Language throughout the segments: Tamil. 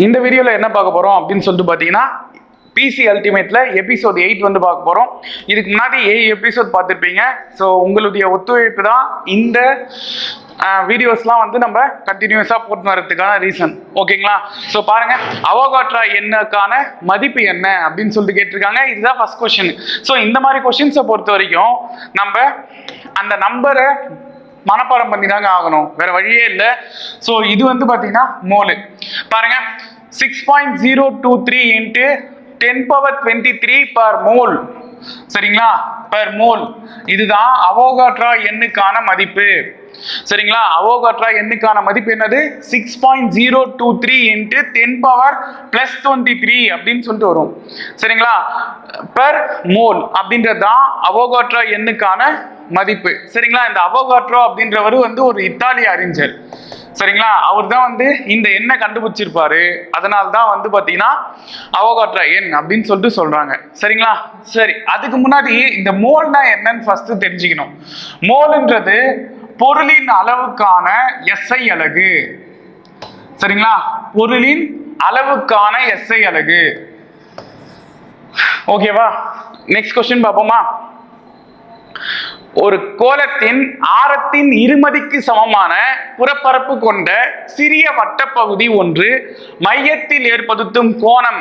இந்த வீடியோவில் என்ன பார்க்க போகிறோம் அப்படின்னு சொல்லிட்டு பார்த்தீங்கன்னா பிசி அல்டிமேட்ல எபிசோட் 8 வந்து பார்க்க போகிறோம். இதுக்கு முன்னாடி 7 எபிசோட் பார்த்துருப்பீங்க. ஸோ உங்களுடைய ஒத்துழைப்பு தான் இந்த வீடியோஸ்லாம் வந்து நம்ம கண்டினியூஸாக போட்டு வரதுக்கான ரீசன். ஓகேங்களா? ஸோ பாருங்க, அவோகாட்ரா எண்ணுக்கான மதிப்பு என்ன அப்படின்னு சொல்லிட்டு கேட்டிருக்காங்க. இதுதான் ஃபர்ஸ்ட் கொஸ்டின். ஸோ இந்த மாதிரி கொஸ்டின்ஸை பொறுத்த வரைக்கும் நம்ம அந்த நம்பரை மனப்பாடம் பண்ணி தாங்க ஆகணும், வேற வழியே இல்லை. ஸோ இது வந்து பார்த்தீங்கன்னா மோலு. பாருங்க, 6.023 இன்ட்டு 10⁻23 per mole. சரிங்களா? per mole. இதுதான் அவோகாட்ரா எண்ணுக்கான மதிப்பு. சரிங்களா? அவோகாட்ரா எண்ணுக்கான மதிப்பு என்னது? 6.023 இன்ட்டு 10⁻+23 அப்படின்னு சொல்லிட்டு வரும். சரிங்களா? per mole அப்படின்றது தான் அவோகாட்ரா எண்ணுக்கான மதிப்பு. சரிங்களா? இந்த அவோகாட்ரோ அப்படின்றவர் வந்து ஒரு இத்தாலிய அறிஞர். சரிங்களா? அவர் தான் வந்து இந்த எண்ணை கண்டுபிடிச்சிருப்பாரு. அதனால தான் வந்து பார்த்தீங்கன்னா அவோகாட்ரா எண் அப்படின்னு சொல்லிட்டு சொல்றாங்க. சரிங்களா? சரி, அதுக்கு முன்னாடி இந்த மோல்னா என்னன்னு ஃபர்ஸ்ட் தெரிஞ்சுக்கணும். மோல்ன்றது பொருளின் அளவுக்கான எஸ்ஐ அலகு. சரிங்களா? பொருளின் அளவுக்கான எஸ்ஐ அலகு. ஓகேவா? நெக்ஸ்ட் கொஸ்டின் பார்ப்போமா? ஒரு கோளத்தின் ஆரத்தின் இருமதிக்கு சமமான புறப்பரப்பு கொண்ட சிறிய வட்டப்பகுதி ஒன்று மையத்தில் ஏற்படுத்தும் கோணம்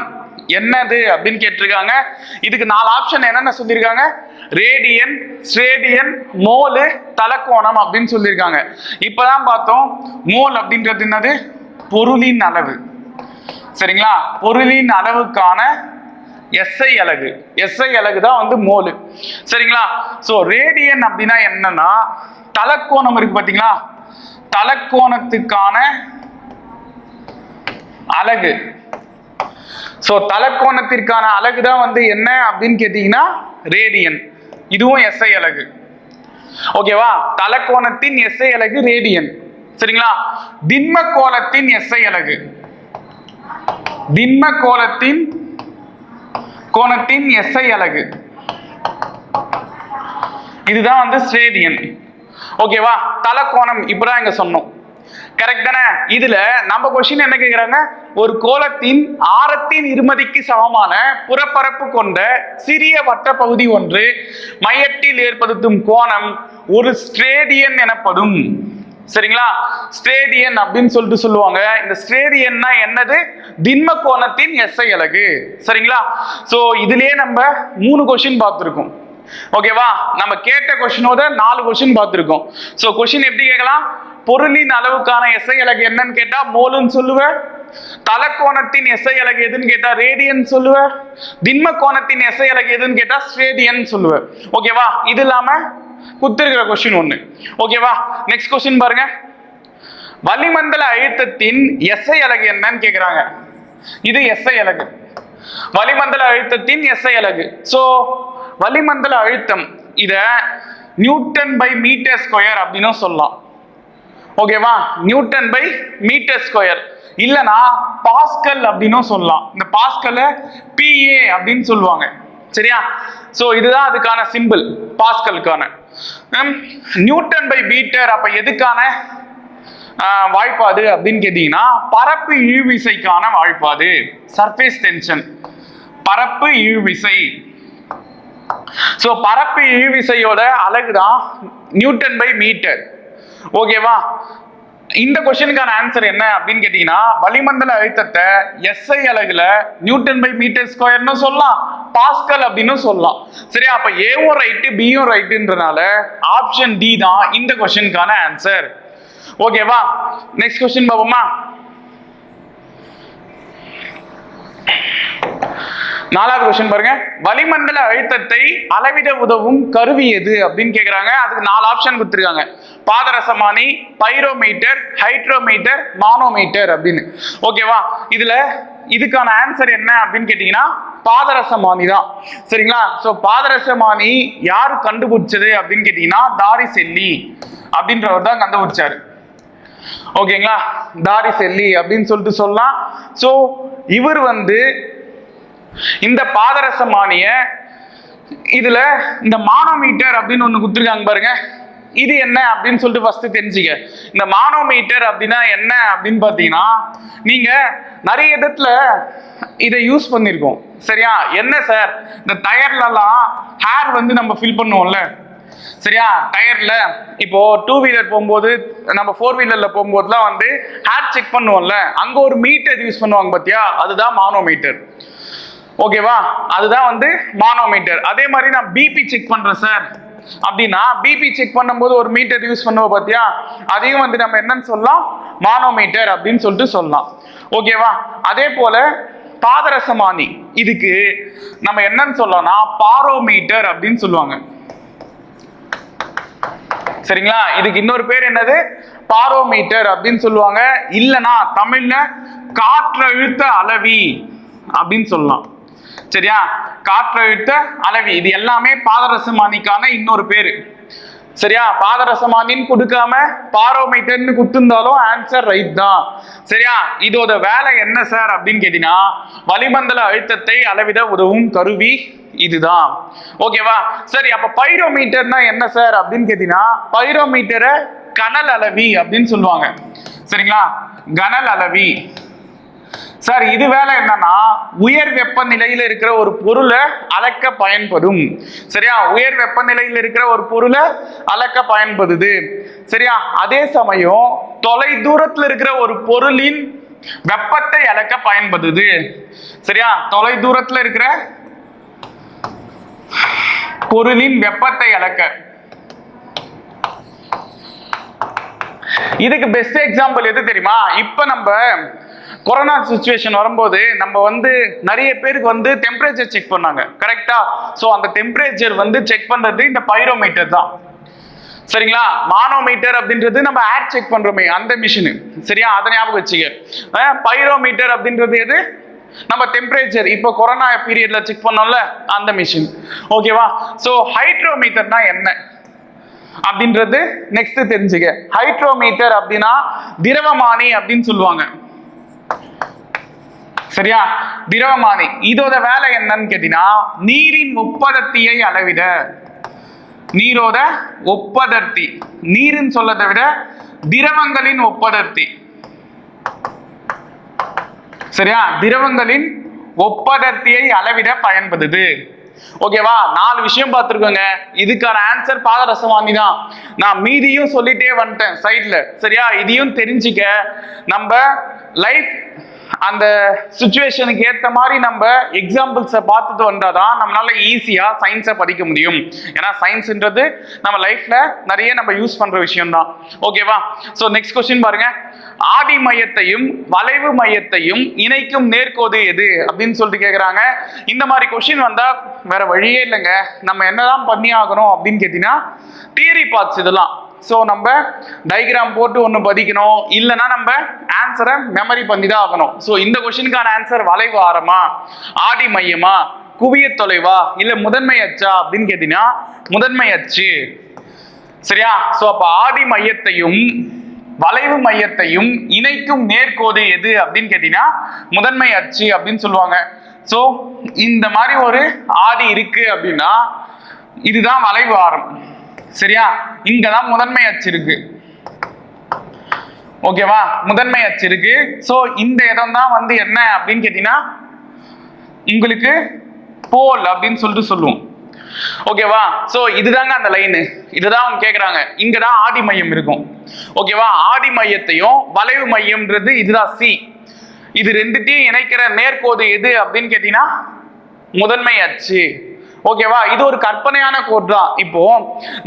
என்னது அப்படின்னு கேட்டிருக்காங்க. இதுக்கு 4 ஆப்ஷன் என்னென்ன சொல்லியிருக்காங்க? ரேடியன், ஸ்ட்ரேடியன், மோலு, தலக்கோணம் அப்படின்னு சொல்லியிருக்காங்க. இப்பதான் பார்த்தோம் மோல் அப்படின்றது என்னது? பொருளின் அளவு. சரிங்களா? பொருளின் அளவுக்கான எஸ்ஐ அலகு. எஸ்ஐ அலகு தான் வந்து மோலு. சரிங்களா? ஸோ ரேடியன் அப்படின்னா என்னன்னா தலக்கோணம் இருக்கு பார்த்தீங்களா? தலக்கோணத்துக்கான அலகு. ஸோ தலக்கோணத்திற்கான அலகு தான் வந்து என்ன அப்படின்னு கேட்டீங்கன்னா ரேடியன். இதுவும் எஸ்ஐ அலகு. ஓகேவா? தலக்கோணத்தின் எஸ்ஐ அலகு ரேடியன். சரிங்களா? திண்ம கோளத்தின் எஸ்ஐ அலகு, திண்ம கோணத்தின் எஸ்ஐ அலகு, இதுதான் வந்து ஸ்ட்ரேடியன். ஓகேவா? தலக்கோணம் இப்பதான் இங்க சொன்னோம். கரெக்ட் தானே? இதுல நம்ம கொஸ்டின் என்ன கேக்குறாங்க? ஒரு கோளத்தின் ஆரத்தின் இருமதிக்கு சமமான புறப்பரப்பு கொண்ட சிறிய வட்ட பகுதி ஒன்று மையத்தில் ஏற்படுத்தும் கோணம் ஒரு ஸ்ட்ரேடியன் எனப்படும். சரிங்களா? ஸ்ட்ரேடியன் அப்படின்னு சொல்லிட்டு சொல்லுவாங்க. இந்த ஸ்ட்ரேடியன்னா என்னது? திண்ம கோணத்தின் எஸ்ஐ அலகு. சரிங்களா? சோ இதுலயே நம்ம 3 கொஸ்டின் பார்த்திருக்கோம். ஓகேவா? நம்ம கேட்ட கொஸ்டினோட 4 கொஸ்டின் பார்த்திருக்கோம். சோ கொஸ்டின் எப்படி கேட்கலாம்? பொருளின் அளவுக்கான எஸ்ஐ அலகு என்னன்னு கேட்டா மோலுன்னு சொல்லுவ. தலக்கோணத்தின் எஸ்ஐ அலகு எதுன்னு கேட்டா ரேடியன் சொல்லுவ. திண்ம கோணத்தின் எஸ்ஐ அலகு எதுன்னு கேட்டா ஸ்ட்ரேடியன் சொல்லுவ. ஓகேவா? இது இல்லாம குத்திருக்கிற கொஸ்டின் ஒண்ணு. ஓகேவா? நெக்ஸ்ட் கொஸ்டின் பாருங்க. வளிமண்டல அழுத்தத்தின் எஸ்ஐ அலகு என்னன்னு கேக்குறாங்க. இது எஸ்ஐ அலகு. வளிமண்டல அழுத்தத்தின் எஸ்ஐ அலகு. சோ வளிமண்டல அழுத்தம் இத நியூட்டன் பை மீட்டர் ஸ்கொயர் அப்படின்னு சொல்லலாம். ஓகேவா? நியூட்டன் பை மீட்டர் ஸ்கொயர் இல்லனா பாஸ்கல் அப்படின்னு சொல்லலாம். இந்த பாஸ்கல PA அப்படின்னு சொல்லுவாங்க. சரியா? சோ இதுதான் அதுக்கான சிம்பிள், பாஸ்கலுக்கான. நியூட்டன் பை மீட்டர் அப்ப எதுக்கான வாய்ப்பாடு அப்படின்னு கேட்டீங்கன்னா பரப்பு இழுவிசைக்கான வாய்ப்பாடு, சர்ஃபேஸ் டென்ஷன், பரப்பு இழுவிசை. சோ பரப்பு இழுவிசையோட அலகுதான் நியூட்டன் பை மீட்டர். ஓகேவா? இந்த கொஸ்டினுக்கான ஆன்சர் என்ன அப்படின்னு கேட்டீங்கன்னா வளிமண்டல அழுத்தத்தை எஸ்ஐ அலகுல நியூட்டன் பை மீட்டர் ஸ்கொயர்னு சொல்லலாம், பாஸ்கல் அப்படின்னு சொல்லலாம். சரியா? அப்ப ஏவும் ரைட்டு பியும் ரைட்டுன்றனால ஆப்ஷன் டி தான் இந்த கொஸ்டினுக்கான ஆன்சர். ஓகேவா? நெக்ஸ்ட் கொஸ்டின் பாப்போமா? 4வது கொஸ்டின் பாருங்க. வளிமண்டல அழுத்தத்தை அளவிட உதவும் கருவி எது அப்படின்னு கேக்குறாங்க. அதுக்கு 4 ஆப்ஷன் கொடுத்திருக்காங்க. பாதரசமானி, பைரோமீட்டர், ஹைட்ரோமீட்டர், மானோமீட்டர் அப்படின்னு. ஓகேவா? இதுல இதுக்கான ஆன்சர் என்ன அப்படின்னு கேட்டீங்கன்னா பாதரசமானி தான். சரிங்களா? சோ பாதரசமானி யாரு கண்டுபிடிச்சது அப்படின்னு கேட்டீங்கன்னா டாரிசெல்லி அப்படின்றவர் தான் கண்டுபிடிச்சாரு. ஓகேங்களா? டாரிசெல்லி அப்படின்னு சொல்லிட்டு சொல்லலாம். சோ இவர் வந்து இந்த பாதரசமானிய இதுல இந்த மானோமீட்டர் அப்படின்னு ஒண்ணு கொடுத்துருக்காங்க பாருங்க. இது என்ன அப்படின்னு சொல்லிட்டு ஃபர்ஸ்ட் தெரிஞ்சுக்க. இந்த மானோமீட்டர் அப்படின்னா என்ன அப்படின்னு பார்த்தீங்கன்னா, நீங்க நிறைய இடத்துல இதை யூஸ் பண்ணிருக்கோம். சரியா? என்ன சார், இந்த டயர்லலாம் ஹேர் வந்து நம்ம ஃபில் பண்ணுவோம்ல, சரியா? டயர்ல இப்போ 2 வீலர் போகும்போது, நம்ம 4 வீலர்ல போகும்போதுலாம் வந்து ஹேர் செக் பண்ணுவோம்ல, அங்க ஒரு மீட்டர் யூஸ் பண்ணுவாங்க பாத்தியா, அதுதான் மானோமீட்டர். ஓகேவா? அதுதான் வந்து மானோமீட்டர். அதே மாதிரி நான் பிபி செக் பண்றேன் சார் அப்படின்னா, பிபி செக் பண்ணும்போது ஒரு மீட்டர் யூஸ் பண்ணுவோம் பாத்தியா, அதையும் வந்து நம்ம என்னன்னு சொல்லலாம், மானோமீட்டர் அப்படின்னு சொல்லிட்டு சொல்லலாம். ஓகேவா? அதே போல பாதரசமானி, இதுக்கு நம்ம என்னன்னு சொல்லலாம்னா பாரோமீட்டர் அப்படின்னு சொல்லுவாங்க. சரிங்களா? இதுக்கு இன்னொரு பேர் என்னது, பாரோமீட்டர் அப்படின்னு சொல்லுவாங்க. இல்லனா தமிழ்ல காற்றழுத்த அளவி அப்படின்னு சொல்லலாம். சரியா? காற்றழுத்த அளவி, இது எல்லாமே பாதரசமானிக்கான இன்னொரு பேரு. சரியா? பாதரசமானின்னு கொடுக்காம பாரோமீட்டர்னு கொடுத்திருந்தாலும் ஆன்சர் ரைட் தான். சரியா? இதோட வேலை என்ன சார் அப்படின்னு கேட்டீங்கன்னா, வளிமண்டல அழுத்தத்தை அளவிட உதவும் கருவி இதுதான். ஓகேவா? சரி, அப்ப பைரோமீட்டர்னா என்ன சார் அப்படின்னு கேட்டீங்கன்னா, பைரோமீட்டரை கனல் அளவி அப்படின்னு சொல்லுவாங்க. சரிங்களா? கனல் அளவி. சார் இது வேலை என்னன்னா, உயர் வெப்பநிலையில் இருக்கிற ஒரு பொருளை அளக்க பயன்படும். சரியா? உயர் வெப்பநிலையில் இருக்கிற ஒரு பொருளை அளக்க பயன்படுது. சரியா? அதே சமயம் தொலை தூரத்தில் இருக்கிற ஒரு பொருளின் வெப்பத்தை அளக்க பயன்படுது. சரியா? தொலை தூரத்தில் இருக்கிற பொருளின் வெப்பத்தை அளக்க. இதுக்கு பெஸ்ட் எக்ஸாம்பிள் எது தெரியுமா? இப்ப நம்ம கொரோனா சிச்சுவேஷன் வரும்போது நம்ம வந்து நிறைய பேருக்கு வந்து டெம்பரேச்சர் செக் பண்ணாங்க. கரெக்டா? சோ அந்த டெம்பரேச்சர் வந்து செக் பண்றது இந்த பைரோமீட்டர் தான். சரிங்களா? மானோமீட்டர் அப்படின்றது நம்ம ஏர் செக் பண்றோமே அந்த மிஷின். சரியா? அதை ஞாபகம் வச்சுக்க. பைரோமீட்டர் அப்படின்றது எது, நம்ம டெம்பரேச்சர் இப்போ கொரோனா பீரியட்ல செக் பண்ணோம்ல அந்த மிஷின். ஓகேவா? சோ ஹைட்ரோமீட்டர்னா என்ன அப்படின்றது நெக்ஸ்ட் தெரிஞ்சுக்க. ஹைட்ரோமீட்டர் அப்படின்னா திரவமானி அப்படின்னு சொல்லுவாங்க. சரியா? திரவமானி, இதோட வேலை என்னன்னு கேட்டீங்கன்னா, நீரின் ஒப்படர்த்தியை அளவிட. நீரோட ஒப்படர்த்தி, நீரின் சொல்லதை விட திரவங்களின் ஒப்படர்த்தி. சரியா? திரவங்களின் ஒப்படர்த்தியை அளவிட பயன்படுது. ஓகேவா? 4 விஷயம் பார்த்துருக்கோங்க. இதுக்கான ஆன்சர் பாதரசமானி தான். நான் மீதியும் சொல்லிட்டே வந்துட்டேன் சைட்ல. சரியா? இதையும் தெரிஞ்சுக்க. நம்ம லைஃப் அந்த சிச்சுவேஷனுக்கு ஏற்ற மாதிரி நம்ம எக்ஸாம்பிள்ஸை பார்த்துட்டு வந்தாதான் நம்மளால ஈஸியா சயின்ஸை படிக்க முடியும். ஏன்னா சயின்ஸ்ன்றது நம்ம லைஃப்ல நிறைய நம்ம யூஸ் பண்ற விஷயம் தான். ஓகேவா? சோ நெக்ஸ்ட் கொஸ்டின் பாருங்க. ஆடி மையத்தையும் வளைவு மையத்தையும் இணைக்கும் நேர்கோடு எது அப்படின்னு சொல்லிட்டு கேட்குறாங்க. இந்த மாதிரி கொஸ்டின் வந்தா வேற வழியே இல்லைங்க. நம்ம என்னதான் பண்ணி ஆகணும் அப்படின்னு கேட்டீங்கன்னா, தியரி பார்ட்ஸ் இதெல்லாம். ஸோ நம்ம டயக்ராம் போட்டு ஒன்று பதிக்கணும், இல்லைன்னா நம்ம ஆன்சரை மெமரி பண்ணி தான் ஆகணும். ஸோ இந்த கொஸ்டினுக்கான ஆன்சர் வளைவு ஆரமா, ஆடி மையமா, குவிய தொலைவா, இல்லை முதன்மை அச்சா அப்படின்னு கேட்டீங்கன்னா முதன்மை அச்சு. சரியா? ஸோ அப்போ ஆடி மையத்தையும் வளைவு மையத்தையும் இணைக்கும் நேர்கோடு எது அப்படின்னு கேட்டீங்கன்னா முதன்மை அச்சு அப்படின்னு சொல்லுவாங்க. ஸோ இந்த மாதிரி ஒரு ஆடி இருக்கு அப்படின்னா இதுதான் வளைவு ஆரம். சரியா? இங்கதான் முதன்மை அச்சு இருக்கு. ஓகேவா? முதன்மை அச்சு இருக்கு. சோ இந்த இடம் தான் வந்து என்ன அப்படின்னு கேட்டீங்கன்னா உங்களுக்கு போல் அப்படின்னு சொல்லிட்டு சொல்லுவோம். ஓகேவா? சோ இதுதாங்க அந்த லைனு. இதுதான் அவங்க கேக்குறாங்க. இங்கதான் ஆடி மையம் இருக்கும். ஓகேவா? ஆடி மையத்தையும் வளைவு மையம்ன்றது இதுதான் சி. இது ரெண்டுத்தையும் இணைக்கிற நேர்கோடு எது அப்படின்னு கேட்டீங்கன்னா முதன்மை அச்சு. ஓகேவா? இது ஒரு கற்பனையான கோடு தான். இப்போ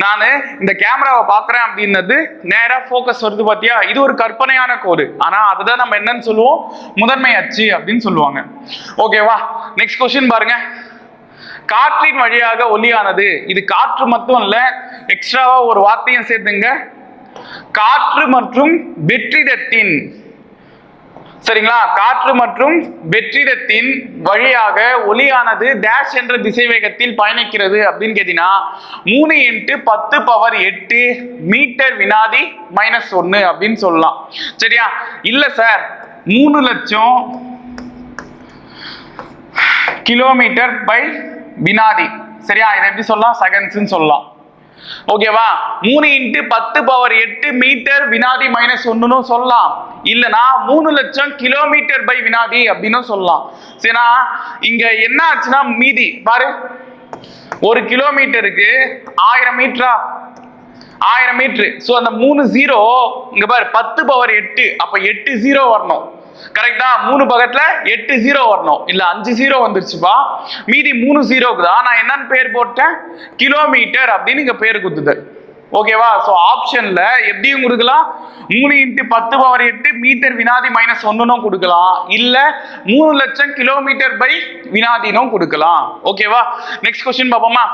நான் இந்த கேமராவை பார்க்குறேன் அப்படின்னது நேரா ஃபோக்கஸ் வருது பார்த்தியா, இது ஒரு கற்பனையான கோடு. ஆனால் அதுதான் நம்ம என்னன்னு சொல்லுவோம், முதன்மை அச்சு அப்படின்னு சொல்லுவாங்க. ஓகேவா? நெக்ஸ்ட் கொஸ்டின் பாருங்க. காற்றின் வழியாக ஒலியானது, இது காற்று மட்டும் இல்ல, எக்ஸ்ட்ராவா ஒரு வார்த்தையும் சேர்த்துங்க, காற்று மற்றும் வெற்றிடத்தின். சரிங்களா? காற்று மற்றும் வெற்றிடத்தின் வழியாக ஒலியானது டேஷ் என்ற திசைவேகத்தில் பயணிக்கிறது அப்படின்னு கேட்டீங்கன்னா 3 × 10⁸ மீட்டர் வினாடி -1 அப்படின்னு சொல்லலாம். சரியா? இல்ல சார் 3 லட்சம் கிலோமீட்டர் பை வினாடி. சரியா? இதை எப்படி சொல்லலாம், செகண்ட்ஸ்ன்னு சொல்லலாம். ஓகேவா? 3 × 10⁸ மீட்டர் வினாடி -1 சொல்லலாம். இல்லனா 3 லட்சம் கிலோமீட்டர் பை வினாடி அப்படின்னு சொல்லலாம். சரினா இங்க என்ன ஆச்சுன்னா மீதி பாரு, 1 கிலோமீட்டருக்கு 1000 மீட்டரா, 1000 மீட்டர். சோ அந்த 3 0 இங்க பாரு 10⁸, அப்ப 8 0 வரணும். கரெக்டா? 3 பக்கத்துல 8 0 வரணும். இல்ல 5 0 வந்துருச்சுப்பா. மீதி 3 0க்கு தான் நான் என்னன்னு பேர் போட்டேன், கிலோமீட்டர் அப்படின்னு இங்க பேர் கொடுத்துது. ஓகேவா? சோ ஆப்ஷன்ல எப்படியும் கொடுக்கலாம், 3 × 10⁸ மீட்டர் வினாடி -1 கொடுக்கலாம், இல்ல 3 லட்சம் கிலோமீட்டர் பை வினாடினும் கொடுக்கலாம். ஓகேவா? நெக்ஸ்ட் क्वेश्चन பாப்போமா?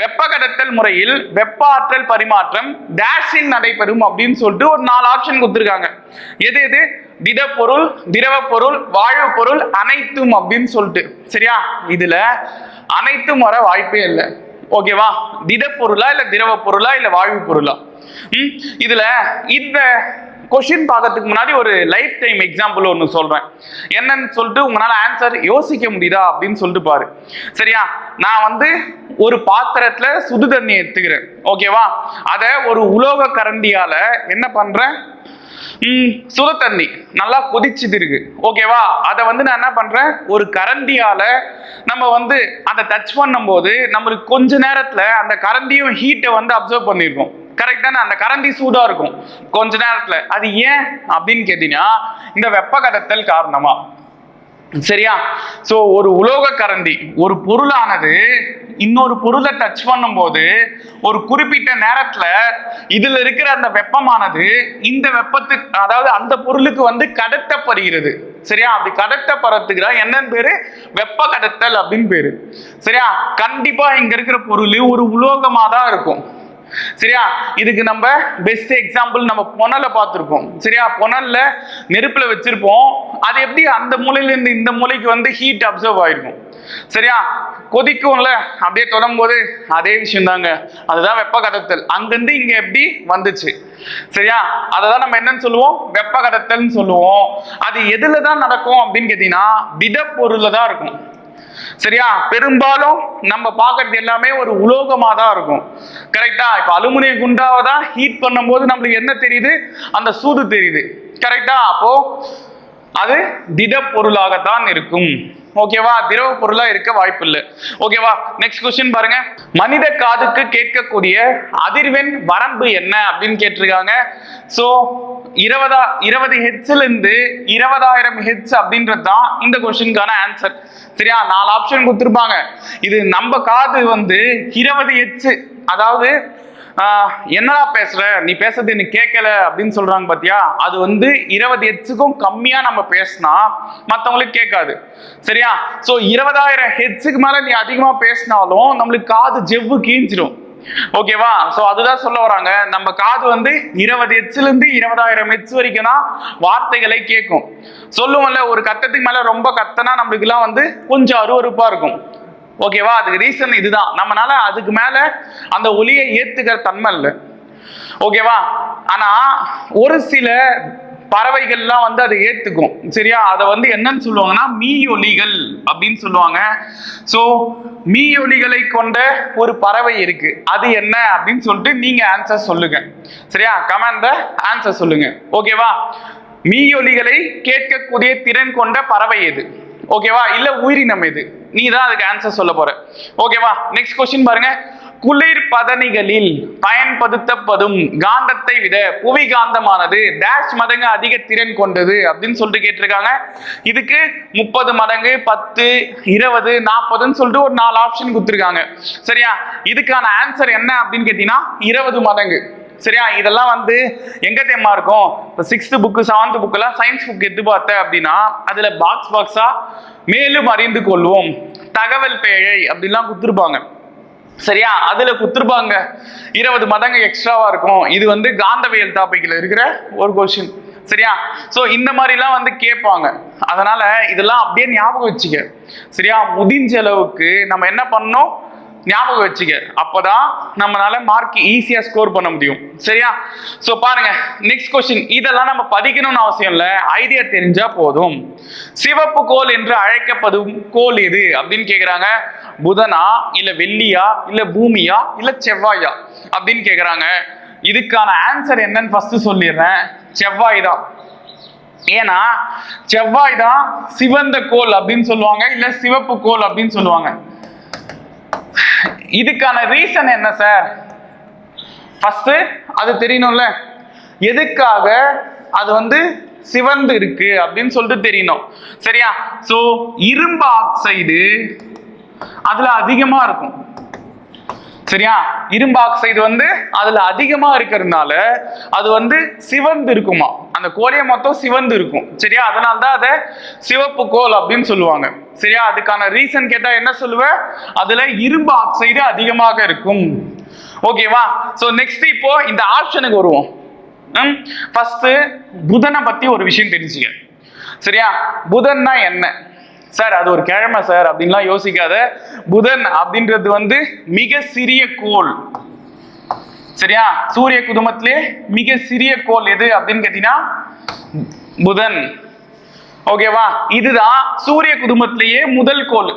வெப்ப கடத்தல் முறையில் வெப்ப ஆற்றல் பரிமாற்றம் டேஷில் நடைபெறும் அப்படின்னு சொல்லிட்டு ஒரு 4 ஆப்ஷன் கொடுத்திருக்காங்க. எது எது? திடப்பொருள், திரவ பொருள், வாயு பொருள், அனைத்தும் அப்படின்னு சொல்லிட்டு. சரியா? இதுல அனைத்தும் வர வாய்ப்பே இல்லை. ஓகேவா? திடப்பொருளா இல்ல திரவ பொருளா இல்ல வாயு பொருளா? இதுல இந்த கொஸ்டின் பார்க்கறதுக்கு முன்னாடி ஒரு லைஃப் டைம் எக்ஸாம்பிள் ஒன்று சொல்றேன். என்னன்னு சொல்லிட்டு உங்களால ஆன்சர் யோசிக்க முடியுதா அப்படின்னு சொல்லிட்டு பாரு. சரியா? நான் ஒரு பாத்திரத்துல சுடு தண்ணி எடுத்துக்கிறேன். ஓகேவா? அத ஒரு உலோக கரண்டியால என்ன பண்றேன், சுட தண்ணி நல்லா கொதிச்சுட்டு இருக்கு. ஓகேவா? அதை நான் என்ன பண்றேன், ஒரு கரண்டியால நம்ம அதை டச் பண்ணும் போது நம்மளுக்கு கொஞ்ச நேரத்துல அந்த கரண்டியும் ஹீட்டை அப்சர்வ் பண்ணிருக்கோம். கரெக்டான? அந்த கரண்டி சூடா இருக்கும் கொஞ்ச நேரத்துல. அது ஏன் அப்படின்னு கேட்டீங்கன்னா இந்த வெப்ப கடத்தல் காரணமா. சரியா? சோ ஒரு உலோக கரண்டி, ஒரு பொருளானது இன்னொரு பொருளை டச் பண்ணும் போது ஒரு குறிப்பிட்ட நேரத்துல இதுல இருக்கிற அந்த வெப்பமானது இந்த வெப்பத்துக்கு, அதாவது அந்த பொருளுக்கு கடத்தப்படுகிறது. சரியா? அப்படி கடத்தப்படுறதுக்கு தான் என்னன்னு பேரு, வெப்ப கடத்தல் அப்படின்னு பேரு. சரியா? கண்டிப்பா இங்க இருக்கிற பொருள் ஒரு உலோகமா தான் இருக்கும். சரியா? இதுக்கு நம்ம பெஸ்ட் எக்ஸாம்பிள் நம்ம புனலை பார்த்திருப்போம். சரியா? புனல்ல நெருப்புல வச்சிருப்போம். அது எப்படி அந்த மூலையில இருந்து இந்த மூலைக்கு ஹீட் அப்சர்வ் ஆயிருக்கும். சரியா? கொதிக்கும்ல, அப்படியே தொடரும் போது அதே விஷயம் தாங்க. அதுதான் வெப்ப கடத்தல். அங்கிருந்து இங்க எப்படி வந்துச்சு. சரியா? அததான் நம்ம என்னன்னு சொல்லுவோம், வெப்ப கடத்தல்னு சொல்லுவோம். அது எதுலதான் நடக்கும் அப்படின்னு கேட்டீங்கன்னா திடப்பொருள்ல தான் இருக்கும். சரியா? பெரும்பாலும் நம்ம பார்க்கறது எல்லாமே ஒரு உலோகமா தான் இருக்கும். கரெக்டா? இப்ப அலுமினிய குண்டாவை தான் ஹீட் பண்ணும் போது நம்மளுக்கு என்ன தெரியுது, அந்த சூடு தெரியுது. கரெக்டா? அப்போ அது திடப்பொருளாகத்தான் இருக்கும். ஓகேவா? திரவ பொருளா இருக்க வாய்ப்பு இல்லை. ஓகேவா? நெக்ஸ்ட் क्वेश्चन பாருங்க. மனித காதுக்கு கேட்கக்கூடிய அதிர்வெண் வரம்பு என்ன அப்படின்னு கேட்டிருக்காங்க. சோ 20 ஹெர்ட்ஸ்ல இருந்து 20,000 ஹெர்ட்ஸ் அப்படின்றது தான் இந்த क्वेश्चनக்கான ஆன்சர். சரியா? 4 ஆப்ஷன் கொடுத்திருப்பாங்க. இது நம்ம காது 20 ஹெர்ட்ஸ், அதாவது என்னடா பேசுற, நீ பேசுறது எனக்கு கேட்கல அப்படின்னு சொல்றாங்க பாத்தியா, அது 20 ஹெர்ட்ஸுக்கும் கம்மியா நம்ம பேசினா மற்றவங்களுக்கு கேட்காது. சரியா? சோ 20,000 ஹெர்ட்ஸுக்கு மேல நீ அதிகமா பேசினாலும் நம்மளுக்கு காது ஜெவ்வு கீஞ்சிடும். ஓகேவா? சோ அதுதான் சொல்ல வராங்க. நம்ம காது 20 ஹெர்ட்ஸ்ல இருந்து 20,000 ஹெர்ட்ஸ் வரைக்கும் தான் வார்த்தைகளை கேட்கும். சொல்லுவோம்ல, ஒரு கட்டத்துக்கு மேல ரொம்ப கத்தனா நம்மளுக்கு எல்லாம் கொஞ்சம் அருவருப்பா இருக்கும். ஓகேவா? அதுக்கு ரீசன் இதுதான். நம்மளால அதுக்கு மேல அந்த ஒலியை ஏத்துக்கிற தன்மை இல்லை. ஓகேவா? ஆனா ஒரு சில பறவைகள்லாம் அதை ஏத்துக்கும். சரியா? அதை என்னன்னு சொல்லுவாங்கன்னா மீயொலிகள் அப்படின்னு சொல்லுவாங்க. சோ மீயொலிகளை கொண்ட ஒரு பறவை இருக்கு. அது என்ன அப்படின்னு சொல்லிட்டு நீங்க ஆன்சர் சொல்லுங்க. சரியா? கமெண்ட்ல ஆன்சர் சொல்லுங்க. ஓகேவா? மீயொலிகளை கேட்கக்கூடிய திறன் கொண்ட பறவை எது? ஓகேவா? இல்ல உயிரினம் எது? நீ தான் அதுக்கு ஆன்சர் சொல்ல போற. ஓகேவா? நெக்ஸ்ட் क्वेश्चन பாருங்க. குளிர் பதனிகளில் பயன்படுத்தப்படும் காந்தத்தை விட புவி காந்தமானது டேஷ் மடங்கு அதிக திறன் கொண்டது அப்படின்னு சொல்லிட்டு கேட்டிருக்காங்க. இதுக்கு 30 மடங்கு, 10, 20, 40ன்னு சொல்லிட்டு ஒரு 4 ஆப்ஷன் கொடுத்திருக்காங்க. சரியா? இதுக்கான ஆன்சர் என்ன அப்படின்னு கேட்டீங்கன்னா 20 மடங்கு. சரியா? இதெல்லாம் எங்க தெரியுமா இருக்கும், இப்போ 6th புக் 7th புக் எல்லாம் சயின்ஸ் புக் எடுத்து பார்த்த அப்படின்னா அதுல பாக்ஸா மேலும் அறிந்து கொள்வோம், தகவல் பேழை அப்படிலாம் கொடுத்துருப்பாங்க. சரியா? அதுல கொடுத்துருப்பாங்க 20 மடங்கு எக்ஸ்ட்ராவா இருக்கும். இது காந்தவியல் டாபிக்ல இருக்கிற ஒரு क्वेश्चन. சரியா? சோ இந்த மாதிரி எல்லாம் கேட்பாங்க. அதனால இதெல்லாம் அப்படியே ஞாபகம் வச்சுக்க. சரியா? முடிஞ்ச அளவுக்கு நம்ம என்ன பண்ணோம், ஞாபகம் வச்சுக்க. அப்பதான் நம்மளால மார்க் ஈஸியா ஸ்கோர் பண்ண முடியும். சரியா? சோ பாருங்க நெக்ஸ்ட் கொஸ்டின். இதெல்லாம் நம்ம படிக்கணும்னு அவசியம் இல்லை, ஐடியா தெரிஞ்சா போதும். சிவப்பு கோள் என்று அழைக்கப்படும் கோள் எது அப்படின்னு கேக்குறாங்க. புதனா, இல்ல வெள்ளியா, இல்ல பூமியா, இல்ல செவ்வாயா அப்படின்னு கேக்குறாங்க. இதுக்கான ஆன்சர் என்னன்னு ஃபர்ஸ்ட் சொல்லிடுறேன். செவ்வாய் தான். ஏன்னா செவ்வாய் தான் சிவந்த கோள் அப்படின்னு சொல்லுவாங்க, இல்ல சிவப்பு கோள் அப்படின்னு சொல்லுவாங்க. இதுக்கான ரீசன் என்ன சார்? ஃபர்ஸ்ட் அது தெரியணும்ல, எதுக்காக அது சிவந்து இருக்கு அப்படின்னு சொல்லிட்டு தெரியணும். சரியா? சோ இரும்பு ஆக்சைடு அதுல அதிகமா இருக்கும். சரியா? இரும்பு ஆக்சைடு அதுல அதிகமா இருக்கிறதுனால அது சிவந்து இருக்குமா, அந்த கோலையை மொத்தம் சிவந்து இருக்கும். சரியா? அதனால்தான் அதை சிவப்பு கோல் அப்படின்னு சொல்லுவாங்க. சரியா? அதுக்கான ரீசன் கேட்டா என்ன சொல்லுவேன்? அதுல இரும்பு ஆக்சைடு அதிகமாக இருக்கும். ஓகேவா? சோ நெக்ஸ்ட் இப்போ இந்த ஆப்ஷனுக்கு வருவோம். ஃபர்ஸ்ட் புதனை பத்தி ஒரு விஷயம் தெரிஞ்சுக்க. சரியா? புதன்னா என்ன சார்? அது ஒரு கிழமை சார் அப்படின்லாம் யோசிக்காத. புதன் அப்படின்றது மிக சிறிய கோள். சரியா? சூரிய குடும்பத்திலே மிக சிறிய கோள் எது அப்படின்னு கேட்டீங்கன்னா புதன். ஓகேவா? இதுதான் சூரிய குடும்பத்திலேயே முதல் கோள்.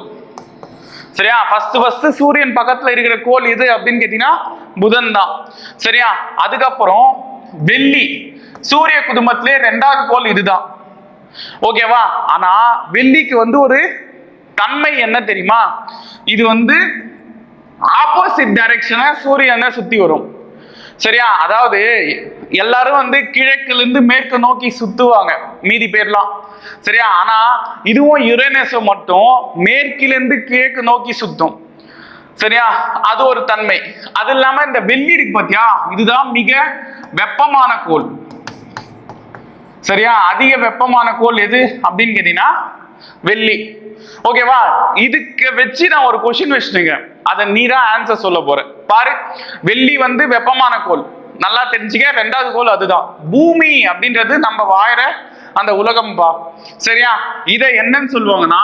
சரியா? ஃபர்ஸ்ட் சூரியன் பக்கத்துல இருக்கிற கோள் எது அப்படின்னு கேட்டீங்கன்னா புதன் தான். சரியா? அதுக்கப்புறம் வெள்ளி சூரிய குடும்பத்திலே இரண்டாவது கோள் இதுதான். ஓகேவா? ஆனா வெள்ளிக்கு ஒரு தன்மை என்ன தெரியுமா? இது ஆப்போசிட் டைரக்ஷனை சூரியனை சுத்தி வரும். சரியா? அதாவது எல்லாரும் கிழக்குல இருந்து மேற்கு நோக்கி சுத்துவாங்க மீதி பேர்லாம். சரியா? ஆனா இதுவும் யுரேனஸ் மட்டும் மேற்கிலிருந்து கிழக்கு நோக்கி சுத்தும். சரியா? அது ஒரு தன்மை. அது இல்லாம இந்த வெள்ளி இருக்கு பாத்தியா, இதுதான் மிக வெப்பமான கோள். சரியா? அதிக வெப்பமான கோள் எது அப்படின்னு கேட்டீங்கன்னா வெள்ளி. ஓகேவா? இதுக்கு வச்சு நான் ஒரு கொஸ்டின் வச்சுங்க, அதை நீ தான் ஆன்சர் சொல்ல போற. பாரு, வெள்ளி வெப்பமான கோள், நல்லா தெரிஞ்சுக்க. ரெண்டாவது கோள் அதுதான். பூமி அப்படின்றது நம்ம வாழற அந்த உலகம் பா. சரியா? இதை என்னன்னு சொல்லுவாங்கன்னா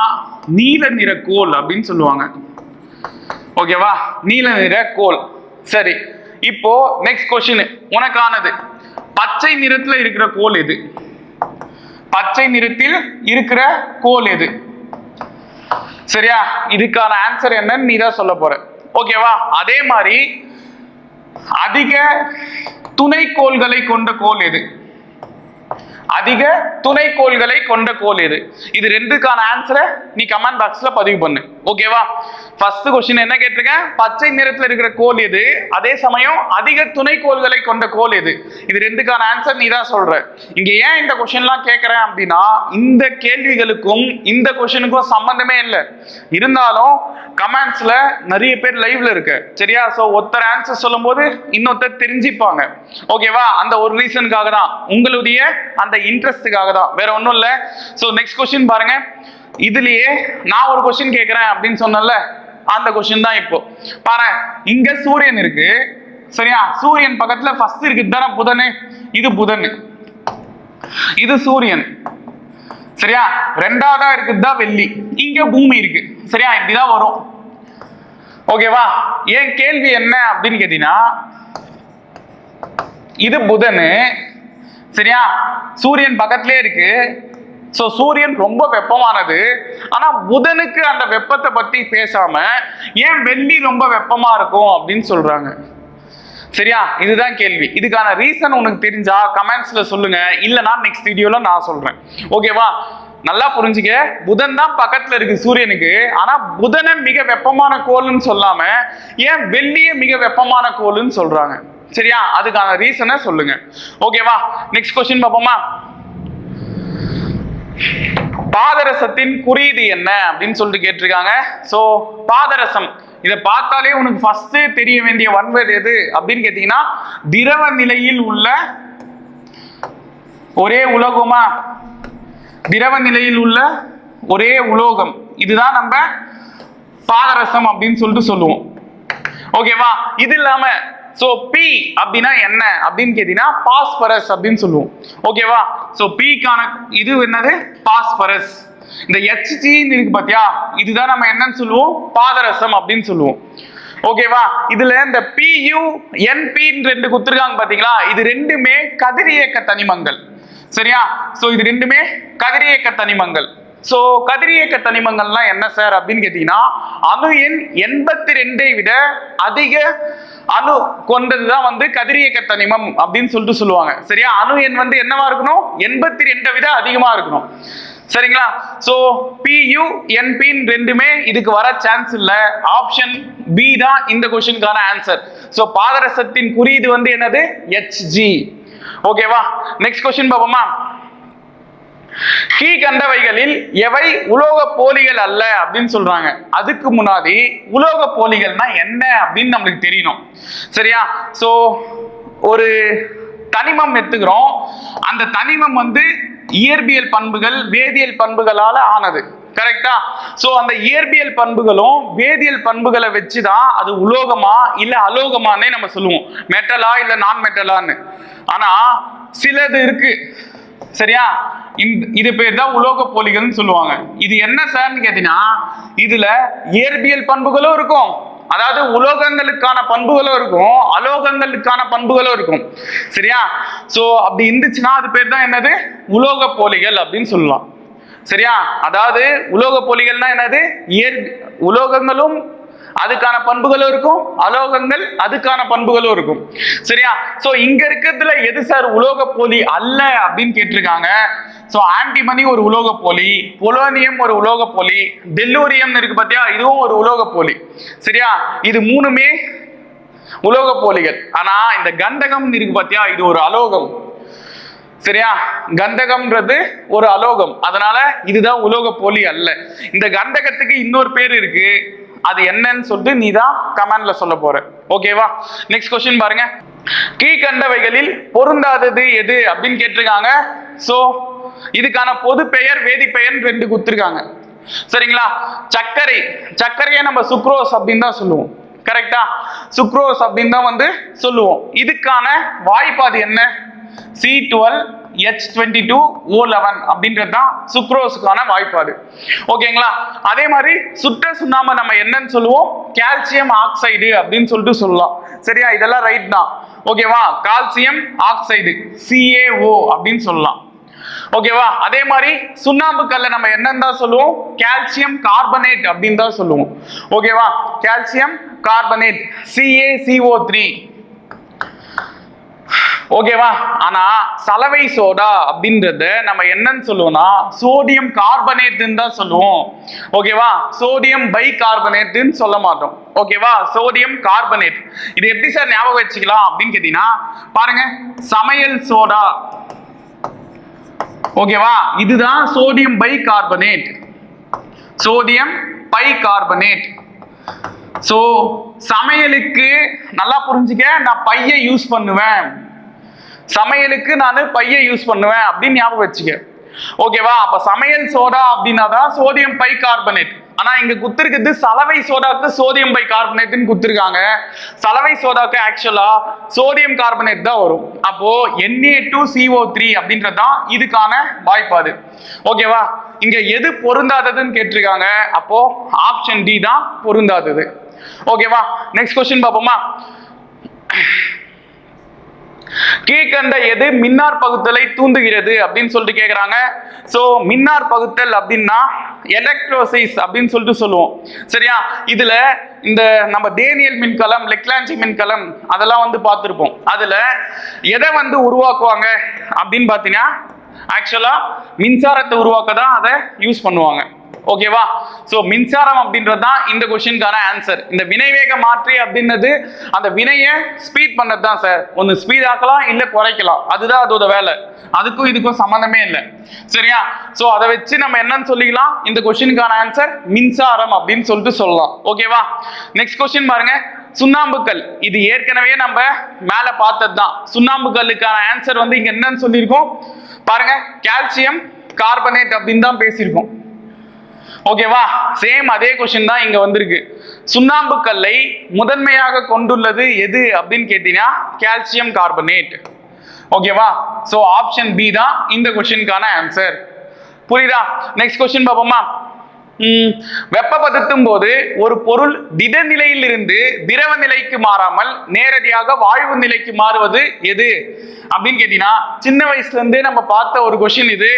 நீல நிற கோள் அப்படின்னு சொல்லுவாங்க. ஓகேவா? நீல நிற கோள். சரி, இப்போ நெக்ஸ்ட் கொஸ்டின் உனக்கானது. பச்சை நிறத்துல இருக்கிற கோள் எது? பச்சை நிறத்தில் இருக்கிற கோள் எது? சரியா? இதுக்கான ஆன்சர் என்னன்னு நீ தான் சொல்ல போற. ஓகேவா? அதே மாதிரி அதிக துணைக்கோள்களை கொண்ட கோள் எது? அதிக துணைக்கோள்களை கொண்ட கோள் எது? இது ரெண்டுக்கான ஆன்சரை நீ கமெண்ட் பாக்ஸ்ல பதிவு பண்ணு. ஓகேவா? ஃபர்ஸ்ட் கொஸ்டின் என்ன கேட்டிருக்கேன்? பச்சை நிறத்துல இருக்கிற கோள் எது, அதே சமயம் அதிக துணைக்கோள்களை கொண்ட கோள் எது? இது ரெண்டுக்கான ஆன்சர் நீ தான் சொல்ற. இங்க ஏன் இந்த கொஸ்டின்லாம் கேட்கறேன் அப்படின்னா, இந்த கேள்விகளுக்கும் இந்த கொஸ்டினுக்கும் சம்பந்தமே இல்லை. இருந்தாலும் கமெண்ட்ஸ்ல நிறைய பேர் லைவ்ல இருக்கு. சரியா? சோ ஒருத்தர் ஆன்சர் சொல்லும் போது இன்னொருத்தர் தெரிஞ்சுப்பாங்க. ஓகேவா? அந்த ஒரு ரீசனுக்காக தான், உங்களுடைய அந்த இன்ட்ரெஸ்டுக்காக தான், வேற ஒன்றும் இல்லை. ஸோ நெக்ஸ்ட் கொஸ்டின் பாருங்க. இதுலயே நான் ஒரு கொஸ்டின் கேட்கிறேன் அப்படின்னு சொன்னல, அந்த கொஸ்டின் தான் இப்போ பாரு. இங்க சூரியன் இருக்கு. சரியா? சூரியன் பக்கத்துல ஃபர்ஸ்ட் இருக்கு தானே புதன். இது புதன், இது சூரியன். சரியா? ரெண்டாவதா இருக்குதுதான் வெள்ளி. இங்க பூமி இருக்கு. சரியா? இப்படிதான் வரும். ஓகேவா? ஏன் கேள்வி என்ன அப்படின்னு கேட்டீங்கன்னா, இது புதன். சரியா? சூரியன் பக்கத்திலே இருக்கு. சோ சூரியன் ரொம்ப வெப்பமானது. ஆனா புதனுக்கு அந்த வெப்பத்தை பத்தி பேசாம ஏன் வெள்ளி ரொம்ப வெப்பமா இருக்கும் அப்படின்னு சொல்றாங்க. சரியா? இதுதான் கேள்வி. இதுக்கான ரீசன் உனக்கு தெரிஞ்சா கமெண்ட்ஸ்ல சொல்லுங்க, இல்லைன்னா நெக்ஸ்ட் வீடியோல நான் சொல்றேன். ஓகேவா? நல்லா புரிஞ்சுக்க. புதன் தான் பக்கத்துல இருக்கு சூரியனுக்கு. ஆனா புதனை மிக வெப்பமான கோள்னு சொல்லாம ஏன் வெள்ளிய மிக வெப்பமான கோள்னு சொல்றாங்க. சரியா? அதுக்கான ரீசனை சொல்லுங்க. ஓகேவா? நெக்ஸ்ட் கொஸ்டின் பார்ப்போமா? பாதரசத்தின் குறியீடு என்ன அப்படின்னு சொல்லிட்டு கேட்டிருக்காங்க. சோ பாதரசம், இதை பார்த்தாலே உனக்கு ஃபர்ஸ்ட் தெரிய வேண்டிய ஒன்வேர்ட் எது அப்படின்னு கேட்டீங்கன்னா, திரவ நிலையில் உள்ள ஒரே உலோகமா? திரவ நிலையில் உள்ள ஒரே உலோகம், இதுதான் நம்ம பாதரசம் அப்படின்னு சொல்லிட்டு சொல்லுவோம். ஓகேவா? இது இல்லாம சோ பி அப்படின்னா என்ன அப்படின்னு கேட்டீங்கன்னா பாஸ்பரஸ் அப்படின்னு சொல்லுவோம். ஓகேவா? சோ பிக்கான இது என்னது? பாஸ்பரஸ். இந்த HG இருக்கு பாத்தியா, இதுதான் நம்ம என்னன்னு சொல்லுவோம்? பாதரசம் அப்படின்னு சொல்லுவோம். ஓகேவா? இதுல இந்த PU NP ரெண்டு குத்துருக்காங்க பாத்தீங்களா, இது ரெண்டுமே கதிரியக்க தனிமங்கள். சரியா? சோ இது ரெண்டுமே கதிரியக்க தனிமங்கள். சோ கதிரியக்க தனிமங்கள்னா என்ன சார் அப்படின்னு கேட்டீங்கன்னா, அணு எண் 82 விட அதிக அணு கொண்டதுதான் வந்து கதிரியக்க தனிமம் அப்படின்னு சொல்லிட்டு சொல்லுவாங்க. சரியா? அணு எண் வந்து என்னவா இருக்கணும்? 82 விட அதிகமா இருக்கணும். சரிங்களா? சோ PU NP ரெண்டுமே இதுக்கு வர சான்ஸ் இல்ல. ஆப்ஷன் பி தான் இந்த क्वेश्चनக்கான ஆன்சர். சோ பாதரசத்தின் குறியீடு வந்து என்னது? Hg. ஓகேவா? நெக்ஸ்ட் क्वेश्चन பாப்போமா? கீழ்கண்டவைகளில் எவை உலோக போலிகள் அல்ல அப்படின்னு சொல்றாங்க. அதுக்கு முன்னாடி உலோக போலிகள்னா என்ன அப்படின்னு நம்மளுக்கு தெரியணும். சரியா? சோ ஒரு தனிமம் எடுத்துக்கிறோம். அந்த தனிமம் வந்து இயற்பியல் பண்புகள் வேதியியல் பண்புகளால ஆனது. கரெக்டா? சோ அந்த இயற்பியல் பண்புகளும் வேதியியல் பண்புகளை வச்சுதான் அது உலோகமா இல்ல அலோகமானே நம்ம சொல்லுவோம். மெட்டலா இல்ல நான் மெட்டலான்னு. ஆனா சிலது இருக்கு. சரியா? இது பேர் தான் உலோக போலிகள்னு சொல்லுவாங்க. இது என்ன சார்னு கேட்டீங்கன்னா, இதுல இயற்பியல் பண்புகளும் இருக்கும், அதாவது உலோகங்களுக்கான பண்புகளும் இருக்கும், அலோகங்களுக்கான பண்புகளும் இருக்கும். சரியா? சோ அப்படி இருந்துச்சுன்னா அது பேர் தான் என்னது? உலோக போலிகள் அப்படின்னு சொல்லலாம். சரியா? அதாவது உலோக போலிகள்னா என்னது? உலோகங்களும் அதுக்கான பண்புகளும் இருக்கும், அலோகங்கள் அதுக்கான பண்புகளும் இருக்கும். சரியா? சோ இங்க இருக்கிறதுல எது சார் உலோக போலி அல்ல அப்படின்னு கேட்டிருக்காங்க. சோ ஆன்டிமனி ஒரு உலோக போலி, பொலோனியம் ஒரு உலோக போலி, டெல்லூரியம் இருக்கு பாத்தியா, இதுவும் ஒரு உலோக போலி. சரியா? இது மூணுமே உலோக போலிகள். ஆனா இந்த கந்தகம் இருக்கு பாத்தியா, இது ஒரு அலோகம். சரியா? கந்தகம்ன்றது ஒரு அலோகம், அதனால இதுதான் உலோக போலி அல்ல. இந்த கந்தகத்துக்கு இன்னொரு பேர் இருக்கு, அது என்னன்னு சொல்லிட்டு நீ தான் கமெண்ட்ல சொல்ல போற. ஓகேவா? நெக்ஸ்ட் क्वेश्चन பாருங்க. கீழ்கண்டவைகளில் பொருந்தாதது எது அப்படின்னு கேட்டிருக்காங்க. சோ இதுக்கான பொது பெயர் வேதி பெயர் ரெண்டு கொடுத்திருக்காங்க. சரிங்களா? சர்க்கரை, சர்க்கரையை நம்ம சுக்ரோஸ் அப்படின்னு தான் சொல்லுவோம். கரெக்டா? சுக்ரோஸ் அப்படின்னு தான் வந்து சொல்லுவோம். இதுக்கான வாய்ப்பாடு என்ன? C12H22O11 அப்படின்றது தான் சுக்ரோஸுக்கான வாய்ப்பாடு. ஓகேங்களா? அதே மாதிரி சுட்ட சுண்ணாம்பு நம்ம என்னன்னு சொல்லுவோம்? கால்சியம் ஆக்சைடு அப்படின்னு சொல்லிட்டு சொல்லலாம். சரியா? இதெல்லாம் ரைட் தான். ஓகேவா? கால்சியம் ஆக்சைடு CaO அப்படின்னு சொல்லலாம். ஓகேவா? அதே மாதிரி சுண்ணாம்பு கல்ல நம்ம என்னன்னு தான் சொல்லுவோம்? கால்சியம் கார்பனேட் அப்படின்னு தான் சொல்லுவோம். ஓகேவா? Calcium carbonate CaCO3. ஓகேவா? ஆனா சலவை சோடா அப்படின்றத நம்ம என்னன்னு சொல்லுவோம்னா சோடியம் கார்பனேட்னு தான் சொல்லுவோம். ஓகேவா? சோடியம் பை கார்பனேட்னு சொல்ல மாட்டோம். ஓகேவா? Sodium carbonate. இது எப்படி சார் ஞாபகம் வச்சுக்கலாம் அப்படின்னு கேட்டீங்கன்னா, பாருங்க, சமையல் சோடா. ஓகேவா? இதுதான் sodium bicarbonate, sodium bicarbonate. So சமையலுக்கு நல்லா புரிஞ்சுக்க, நான் பையை யூஸ் பண்ணுவேன், சமையலுக்கு நான் பையை யூஸ் பண்ணுவேன் அப்படின்னு ஞாபகம் வச்சுக்க. ஓகேவா? அப்ப சமையல் சோடா அப்படின்னா தான் சோடியம் பை கார்பனேட். ஆனா இங்க குத்துருக்குது சலவை சோடாக்கு சோடியம் பை கார்பனேட்னு குத்துருக்காங்க. சலவை சோடாக்கு ஆக்சுவலா சோடியம் கார்பனேட் தான் வரும். அப்போ Na2CO3 அப்படின்றதுதான் இதுக்கான வாய்ப்பாடு. ஓகேவா? இங்க எது பொருந்தாததுன்னு கேட்டிருக்காங்க. அப்போ ஆப்ஷன் டி தான் பொருந்தாதது. ஓகேவா? நெக்ஸ்ட் क्वेश्चन பாப்போமா? கீழ்கண்ட எது மின்னார் பகுத்தலை தூண்டுகிறது அப்படின்னு சொல்லிட்டு கேக்குறாங்க. சோ மின்னார் பகுத்தல் அப்படின்னா எலக்ட்ரோசிஸ் அப்படின்னு சொல்லிட்டு சொல்லுவோம். சரியா? இதுல இந்த நம்ம டேனியல் மின்கலம், லெக்லாஞ்சி மின்கலம் அதெல்லாம் வந்து பார்த்திருப்போம். அதுல எதை வந்து உருவாக்குவாங்க அப்படின்னு பாத்தீங்கன்னா, ஆக்சுவலா மின்சாரத்தை உருவாக்க தான் அதை யூஸ் பண்ணுவாங்க. ஓகேவா? சோ மின்சாரம் அப்படின்றது தான் இந்த क्वेश्चनக்கான ஆன்சர். இந்த வினைவேக மாற்றி அப்படின்றது அந்த வினையை ஸ்பீட் பண்ணது தான் சார். ஒன்னு ஸ்பீட் ஆக்கலாம் இல்ல குறைக்கலாம், அதுதான் அதோட வேலை. அதுக்கும் இதுக்கும் சம்பந்தமே இல்லை. சரியா? சோ அதை வச்சு நம்ம என்னன்னு சொல்லிக்கலாம், இந்த क्वेश्चनக்கான ஆன்சர் மின்சாரம் அப்படின்னு சொல்லிட்டு சொல்லலாம். ஓகேவா? நெக்ஸ்ட் क्वेश्चन பாருங்க. சுண்ணாம்புக்கல், இது ஏற்கனவே நம்ம மேல பார்த்தது தான். சுண்ணாம்புக்கல்லுக்கான ஆன்சர் வந்து இங்க என்னன்னு சொல்லியிருக்கோம் பாருங்க, கால்சியம் கார்பனேட் அப்படின்னு தான் பேசியிருக்கோம். ஓகேவா? சேம் அதே क्वेश्चन தான் இங்க வந்திருக்கு. சுண்ணாம்பு கல்லை முதன்மையாக கொண்டுள்ளது எது அப்படின்னு கேட்டீங்கன்னா கால்சியம் கார்பனேட். ஓகேவா? சோ ஆப்ஷன் பி தான் இந்த क्वेश्चनக்கான ஆன்சர். புரியுதா? நெக்ஸ்ட் क्वेश्चन பாப்போமா? வெப்பப்படுத்தும் போது ஒரு பொருள் திட நிலையில் இருந்து திரவ நிலைக்கு மாறாமல் நேரடியாக வாயு நிலைக்கு மாறுவது எது அப்படின்னு கேட்டீங்கன்னா, சின்ன வயசுல இருந்தே நம்ம பார்த்த ஒரு கொஸ்டின் இது.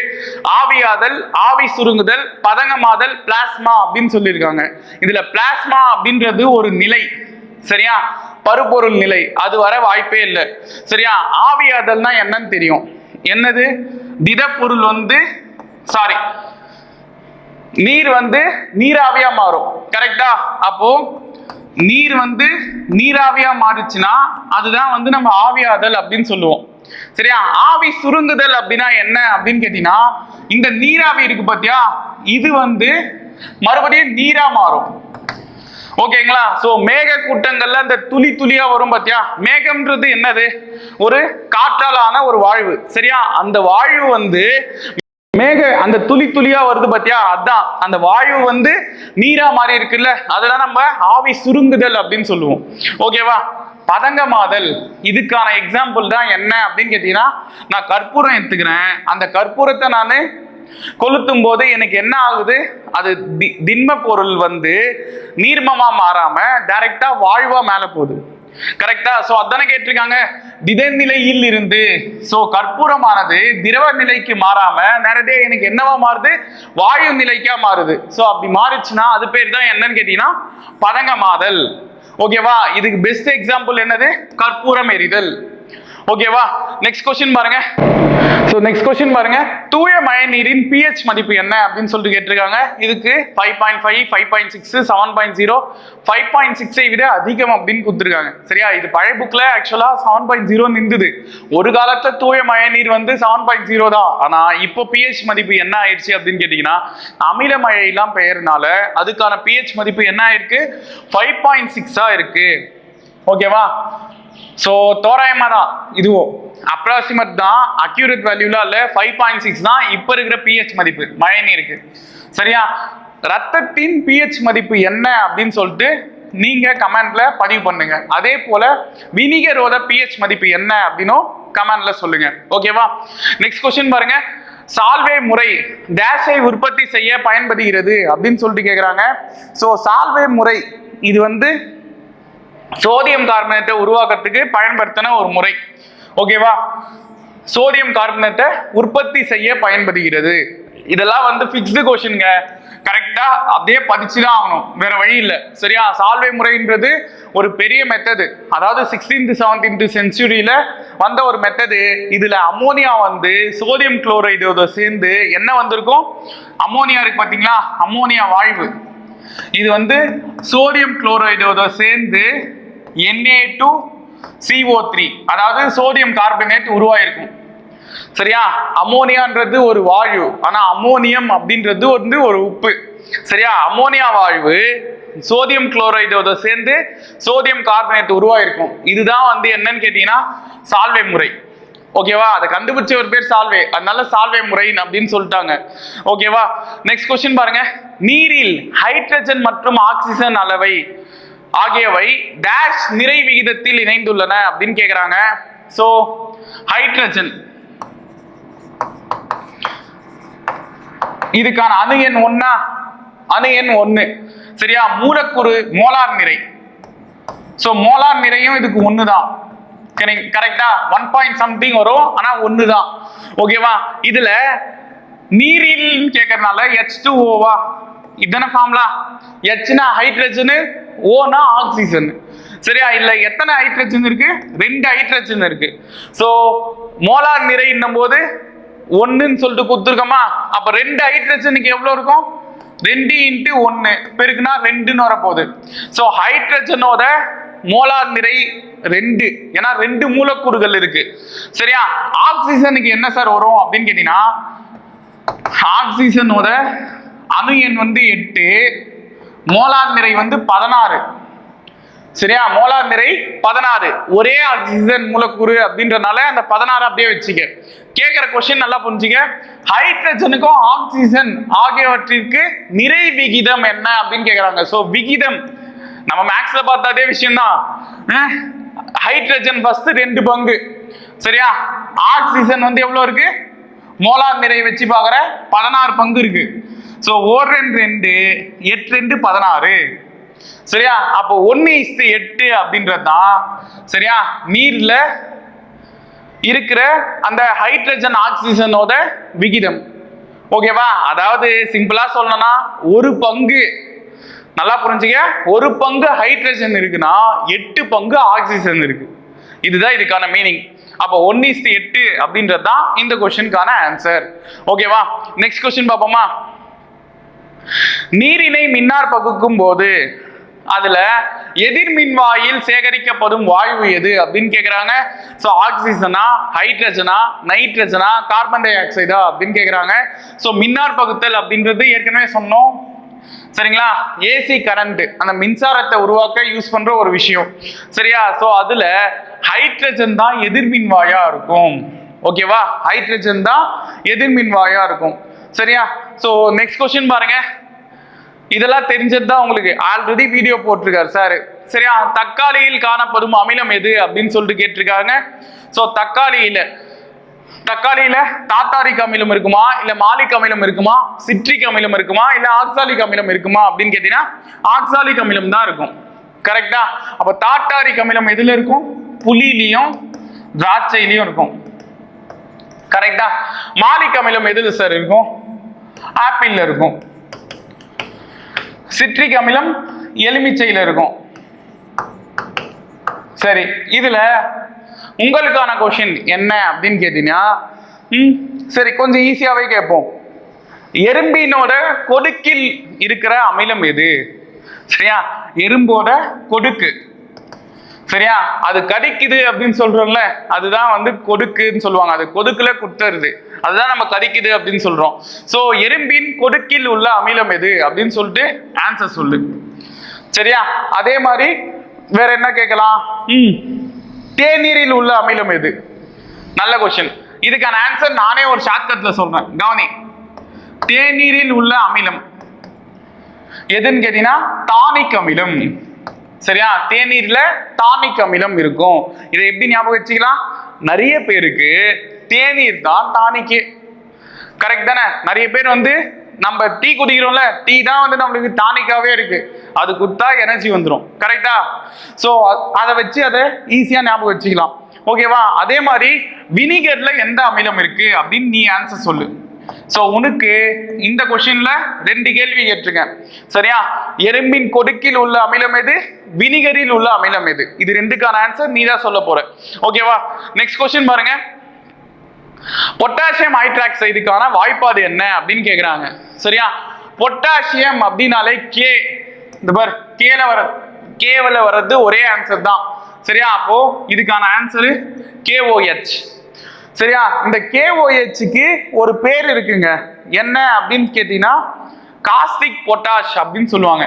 ஆவியாதல், ஆவி சுருங்குதல், பதங்கமாதல், பிளாஸ்மா அப்படின்னு சொல்லியிருக்காங்க. இதுல பிளாஸ்மா அப்படின்றது ஒரு நிலை, சரியா, பருப்பொருள் நிலை, அது வர வாய்ப்பே இல்லை. சரியா, ஆவியாதல்னா என்னன்னு தெரியும். என்னது? திடப்பொருள் சாரி, நீர் நீராவியா மாறும். கரெக்டா? அப்போ நீர் நீராவியா மாறுச்சுன்னா அதுதான் நம்ம ஆவியாதல் அப்படின்னு சொல்லுவோம். சரியா? ஆவி சுருங்குதல் அப்படின்னா என்ன அப்படின்னு கேட்டீங்கன்னா, இந்த நீராவி இருக்கு பாத்தியா, இது மறுபடியும் நீரா மாறும். ஓகேங்களா? சோ மேக கூட்டங்கள்ல அந்த துளி துளியா வரும் பாத்தியா, மேகம்ன்றது என்னது? ஒரு காற்றாலான ஒரு வாழ்வு. சரியா? அந்த வாழ்வு அந்த துளி துளியா வருது பாத்தியா, அதான் அந்த வாயு நீரா மாறி இருக்குல்ல, அதெல்லாம் நம்ம ஆவி சுருங்குதல் அப்படின்னு சொல்லுவோம். ஓகேவா? பதங்கமாதல், இதுக்கான எக்ஸாம்பிள் தான் என்ன அப்படின்னு கேட்டீங்கன்னா, நான் கற்பூரம் எடுத்துக்கிறேன், அந்த கற்பூரத்தை நான் கொளுத்தும் போது எனக்கு என்ன ஆகுது? அது திண்ம பொருள் நீர்மமா மாறாம டைரக்டா வாழ்வா மேல போகுது. கரெக்டா? சோ அதானே கேட்டிருக்காங்க. திடநிலையில் இருந்து கற்பூரமானது திரவ நிலைக்கு மாறாம நேரடியா எனக்கு என்னவா மாறுது? வாயு நிலைக்கா மாறுது. சோ அப்படி மாறுச்சுன்னா அது பேர் தான் என்னன்னு கேட்டீங்கன்னா பதங்கமாதல். ஓகேவா? இதுக்கு பெஸ்ட் எக்ஸாம்பிள் என்னது? கற்பூரம் எரிதல். ஓகேவா? நெக்ஸ்ட் क्वेश्चन பாருங்க. சோ நெக்ஸ்ட் क्वेश्चन பாருங்க. தூய மழை நீரின் pH மதிப்பு என்ன அப்படின்னு சொல்லிட்டு கேட்டிருக்காங்க. இதுக்கு 5.5, 5.6, 7.0, 5.6 ஐ விட அதிகம் அப்படின்னு கொடுத்திருக்காங்க. சரியா? இது பழைய புக்ல ஆக்சுவலா 7.0 நின்றுது. ஒரு காலத்துல தூய மழை நீர் 7.0 தான். ஆனா இப்போ pH மதிப்பு என்ன ஆயிடுச்சு அப்படின்னு கேட்டீங்கன்னா, அமில மழை எல்லாம் பெயர்னால அதுக்கான pH மதிப்பு என்ன ஆயிருக்கு? 5.6 இருக்கு. ஓகேவா? சோ தோராயமா தான், இதுவும் அப்ராக்சிமேட் தான், அக்யூரேட் வேல்யூல இல்ல. 5.6 தான் இப்ப இருக்கிற pH மதிப்பு மழை நீருக்கு. சரியா? ரத்தத்தின் pH மதிப்பு என்ன அப்படின்னு சொல்லிட்டு நீங்க கமெண்ட்ல பதிவு பண்ணுங்க. அதே போல வினிகரோட pH மதிப்பு என்ன அப்படின்னு கமெண்ட்ல சொல்லுங்க. ஓகேவா? நெக்ஸ்ட் क्वेश्चन பாருங்க. சால்வே முறை டேஷை உற்பத்தி செய்ய பயன்படுகிறது அப்படின்னு சொல்லிட்டு கேக்குறாங்க. சோ சால்வே முறை இது சோடியம் கார்பனேட்டை உருவாக்குறதுக்கு பயன்படுத்தின ஒரு முறை. ஓகேவா? சோடியம் கார்பனேட்டை உற்பத்தி செய்ய பயன்படுகிறது. இதெல்லாம் ஃபிக்ஸ்டு கொஸ்டின்ங்க. கரெக்டா அப்படியே படிச்சுதான் ஆகணும், வேற வழி இல்லை. சரியா? சால்வே முறைன்றது ஒரு பெரிய மெத்தடு, அதாவது 16th 17th செஞ்சுரியில வந்த ஒரு மெத்தடு. இதுல அமோனியா சோடியம் குளோரைடோட சேர்ந்து என்ன வந்திருக்கும்? அமோனியா இருக்கு பாத்தீங்களா, அமோனியா வாயு. இது சோடியம் குளோரைடோட சேர்ந்து Na2CO3, அதாவது சோடியம் கார்பனேட் உருவாயிருக்கும். சரியா? அமோனியான்றது ஒரு வாயு, ஆனா அமோனியம் அப்படின்றது ஒரு உப்பு. சரியா? அமோனியா வாயு சோடியம் குளோரைடோட சேர்ந்து சோடியம் கார்பனேட் உருவாயிருக்கும். இதுதான் என்னன்னு கேட்டீங்கன்னா சால்வே முறை. ஓகேவா? அதை கண்டுபிடிச்ச ஒரு பேர் சால்வே, அதனால சால்வே முறை அப்படின்னு சொல்லிட்டாங்க. ஓகேவா? நெக்ஸ்ட் क्वेश्चन பாருங்க. நீரில் ஹைட்ரஜன் மற்றும் ஆக்சிஜன் அளவை ஆகியவை டேஷ் நிறை விகிதத்தில் இணைந்துள்ளன அப்படின்னு கேக்குறாங்க. சோ ஹைட்ரஜன் இதுக்கான அணு எண் 1. சரியா? மூலக்கூறு மோலார் நிறை. சோ மோலார் நிறையும் இதுக்கு 1 தான். கரெக்டா? 1 பாயிண்ட் சம்திங் வரும், ஆனா 1 தான். ஓகேவா? இதுல நீரில் கேட்கறதுனால H2O இதான ஃபார்முலா. Hனா ஹைட்ரஜன், Oனா ஆக்சிஜன். சரியா? இல்ல எத்தனை ஹைட்ரஜன் இருக்கு? 2 ஹைட்ரஜன் இருக்கு. சோ மோலார் நிறை போது 1ன்னு சொல்லிட்டு கொடுத்துருக்கோமா, அப்ப 2 ஹைட்ரஜனுக்கு எவ்வளவு இருக்கும்? 2 × 1 பெருக்குனா 2ன்னு வரப்போகுது. சோ ஹைட்ரஜனோட மோலார் நிறை 2, ஏன்னா 2 மூலக்கூறுகள் இருக்கு. சரியா? ஆக்சிஜனுக்கு என்ன சார் வரும் அப்படின்னு கேட்டீங்கன்னா, ஆக்சிஜனோட அணு எண் 8, மோலார் நிறை 16. சரியா? மோலார் நிறை 16, ஒரே ஆக்சிஜன் மூலக்கூறு அப்படின்றனால அந்த 16 அப்படியே வச்சுக்க. கேட்கிற கொஸ்டின் நல்லா புரிஞ்சுக்க. ஹைட்ரஜனுக்கும் ஆக்சிஜன் ஆகியவற்றிற்கு நிறை விகிதம் என்ன அப்படின்னு கேக்குறாங்க. சோ விகிதம் நம்ம மேக்ஸ்ல பார்த்த அதே விஷயம் தான். ஹைட்ரஜன் ஃபர்ஸ்ட் 2 பங்கு. சரியா? ஆக்சிஜன் எவ்வளவு இருக்கு? மோலார் நிறை வச்சு பாக்குற 16 பங்கு இருக்கு. ஸோ 1 2 8 2 16. சரியா? அப்போ 1:8 அப்படின்றது தான் சரியா நீர்ல இருக்கிற அந்த ஹைட்ரஜன் ஆக்சிஜனோட விகிதம். ஓகேவா? அதாவது சிம்பிளா சொல்லணும்னா ஒரு பங்கு, நல்லா புரிஞ்சுக்க, ஒரு பங்கு ஹைட்ரஜன் இருக்குன்னா 8 பங்கு ஆக்சிஜன் இருக்கு. இதுதான் இதுக்கான மீனிங். அப்போ 1:8 அப்படின்றது தான் இந்த கொஸ்டினுக்கான ஆன்சர். ஓகேவா? நெக்ஸ்ட் கொஸ்டின் பார்ப்போமா? நீரினை மின்னார் பகுக்கும் போது அதுல எதிர்மின்வாயில் சேகரிக்கப்படும் வாயு எது அப்படின்னு கேக்குறாங்க. சோ ஆக்சிஜனா, ஹைட்ரஜனா, நைட்ரஜனா, கார்பன் டை ஆக்சைடா அப்படின்னு கேக்குறாங்க. சோ மின்னார் பகுத்தல் அப்படின்றது ஏற்கனவே சொன்னோம். சரிங்களா? ஏசி கரண்ட், அந்த மின்சாரத்தை உருவாக்க யூஸ் பண்ற ஒரு விஷயம். சரியா? சோ அதுல ஹைட்ரஜன் தான் எதிர்மின்வாயா இருக்கும். ஓகேவா? ஹைட்ரஜன் தான் எதிர்மின்வாயா இருக்கும். சரியா? சோ நெக்ஸ்ட் கொஸ்டின் பாருங்க. இதெல்லாம் தெரிஞ்சது தான் உங்களுக்கு, ஆல்ரெடி வீடியோ போட்டிருக்காரு சார். சரியா? தக்காளியில் காணப்படும் அமிலம் எது அப்படின்னு சொல்லிட்டு கேட்டிருக்காங்க. சோ தக்காளியில டாட்டாரிக் அமிலம் இருக்குமா, இல்ல மாலிக் அமிலம் இருக்குமா, சிட்ரிக் அமிலம் இருக்குமா, இல்ல ஆக்சாலிக் அமிலம் இருக்குமா அப்படின்னு கேட்டீங்கன்னா ஆக்சாலிக் அமிலம் தான் இருக்கும். கரெக்டா? அப்ப டாட்டாரிக் அமிலம் எதுல இருக்கும்? புலியிலையும் திராட்சையிலையும் இருக்கும். கரெக்டா? மாலிக் அமிலம் எதுல சார் இருக்கும்? ஆப்பிள்ல இருக்கும். சிட்ரிக் அமிலம் எலுமிச்சையில இருக்கும். சரி, இதுல உங்களுக்கான கொஸ்டின் என்ன அப்படின்னு கேட்டீங்கன்னா, சரி கொஞ்சம் ஈஸியாவே கேட்போம். எறும்பினோட கொடுக்கில் இருக்கிற அமிலம் எது? சரியா? எறும்போட கொடுக்கு. சரியா? அது கடிக்குது அப்படின்னு சொல்றோம்ல, அதுதான் கொடுக்குன்னு சொல்லுவாங்க. அது கொடுக்குல குத்துறது, அதுதான் நம்ம கடிக்குது அப்படின்னு சொல்றோம். சோ எறும்பின் கொடுக்கில் உள்ள அமிலம் எது அப்படின்னு சொல்லிட்டு ஆன்சர் சொல்லு. சரியா? அதே மாதிரி வேற என்ன கேட்கலாம்? தேநீரில் உள்ள அமிலம் எது? நல்ல கொஸ்டின். இதுக்கான ஆன்சர் நானே ஒரு ஷார்ட்கட்ல சொல்றேன், கவனி. தேநீரில் உள்ள அமிலம் எதுன்னு கேட்டீங்கன்னா டானிக் அமிலம். சரியா? தேநீர்ல டானிக் அமிலம் இருக்கும். இதை எப்படி ஞாபகம் வச்சுக்கலாம்? நிறைய பேருக்கு தேநீர் தான் டானிக்கு. கரெக்ட் தானே? நிறைய பேர் நம்ம டீ குடிக்கிறோம்ல, டீ தான் நம்மளுக்கு டானிக்காவே இருக்கு. அது குடித்தா எனர்ஜி வந்துடும். கரெக்டா? சோ அதை வச்சு அதை ஈஸியா ஞாபகம் வச்சுக்கலாம். ஓகேவா? அதே மாதிரி வினிகர்ல எந்த அமிலம் இருக்கு அப்படின்னு நீ ஆன்சர் சொல்லு. சோ உனக்கு இந்த கொஸ்டின்ல 2 கேள்வி கேட்டிருக்கேன். சரியா? எறும்பின் கொடுக்கில் உள்ள அமிலம் எது, வினிகரில் உள்ள அமிலம் எது? இது 2க்கான ஆன்சர் நீ தான் சொல்ல போற. ஓகேவா? நெக்ஸ்ட் கொஸ்டின் பாருங்க. பொட்டாசியம் ஹைட்ராக்சைடுக்கான வாய்ப்பாடு என்ன அப்படின்னு கேக்குறாங்க. சரியா? பொட்டாசியம் அப்படின்னாலே கே, இந்த பார் கேவல வர்றது ஒரே ஆன்சர் தான். சரியா? அப்போ இதுக்கான ஆன்சர் KOH. சரியா? இந்த KOHக்கு ஒரு பேர் இருக்குங்க. என்ன அப்படின்னு கேட்டீங்கன்னா காஸ்டிக் பொட்டாஷ் அப்படின்னு சொல்லுவாங்க.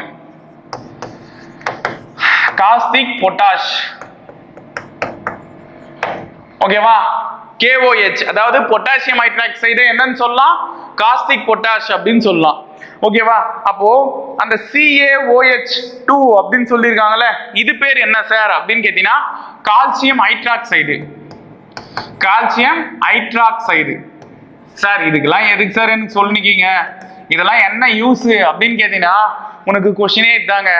Caustic potash. ஓகேவா? KOH அதாவது பொட்டாசியம் ஹைட்ராக்சைடு என்னன்னு சொல்லலாம்? காஸ்டிக் பொட்டாஷ் அப்படின்னு சொல்லலாம். ஓகேவா? அப்போ அந்த CaOH2 அப்படின்னு சொல்லியிருக்காங்கல்ல, இது பேர் என்ன சார் அப்படின்னு கேட்டீங்கன்னா calcium hydroxide. Calcium hydroxide. Sir இதுக்கெல்லாம் எதுக்கு சார் எனக்கு சொல்லிருக்கீங்க, இதெல்லாம் என்ன யூஸ் அப்படின்னு கேட்டீங்கன்னா உனக்கு கொஸ்டினே இதாங்க.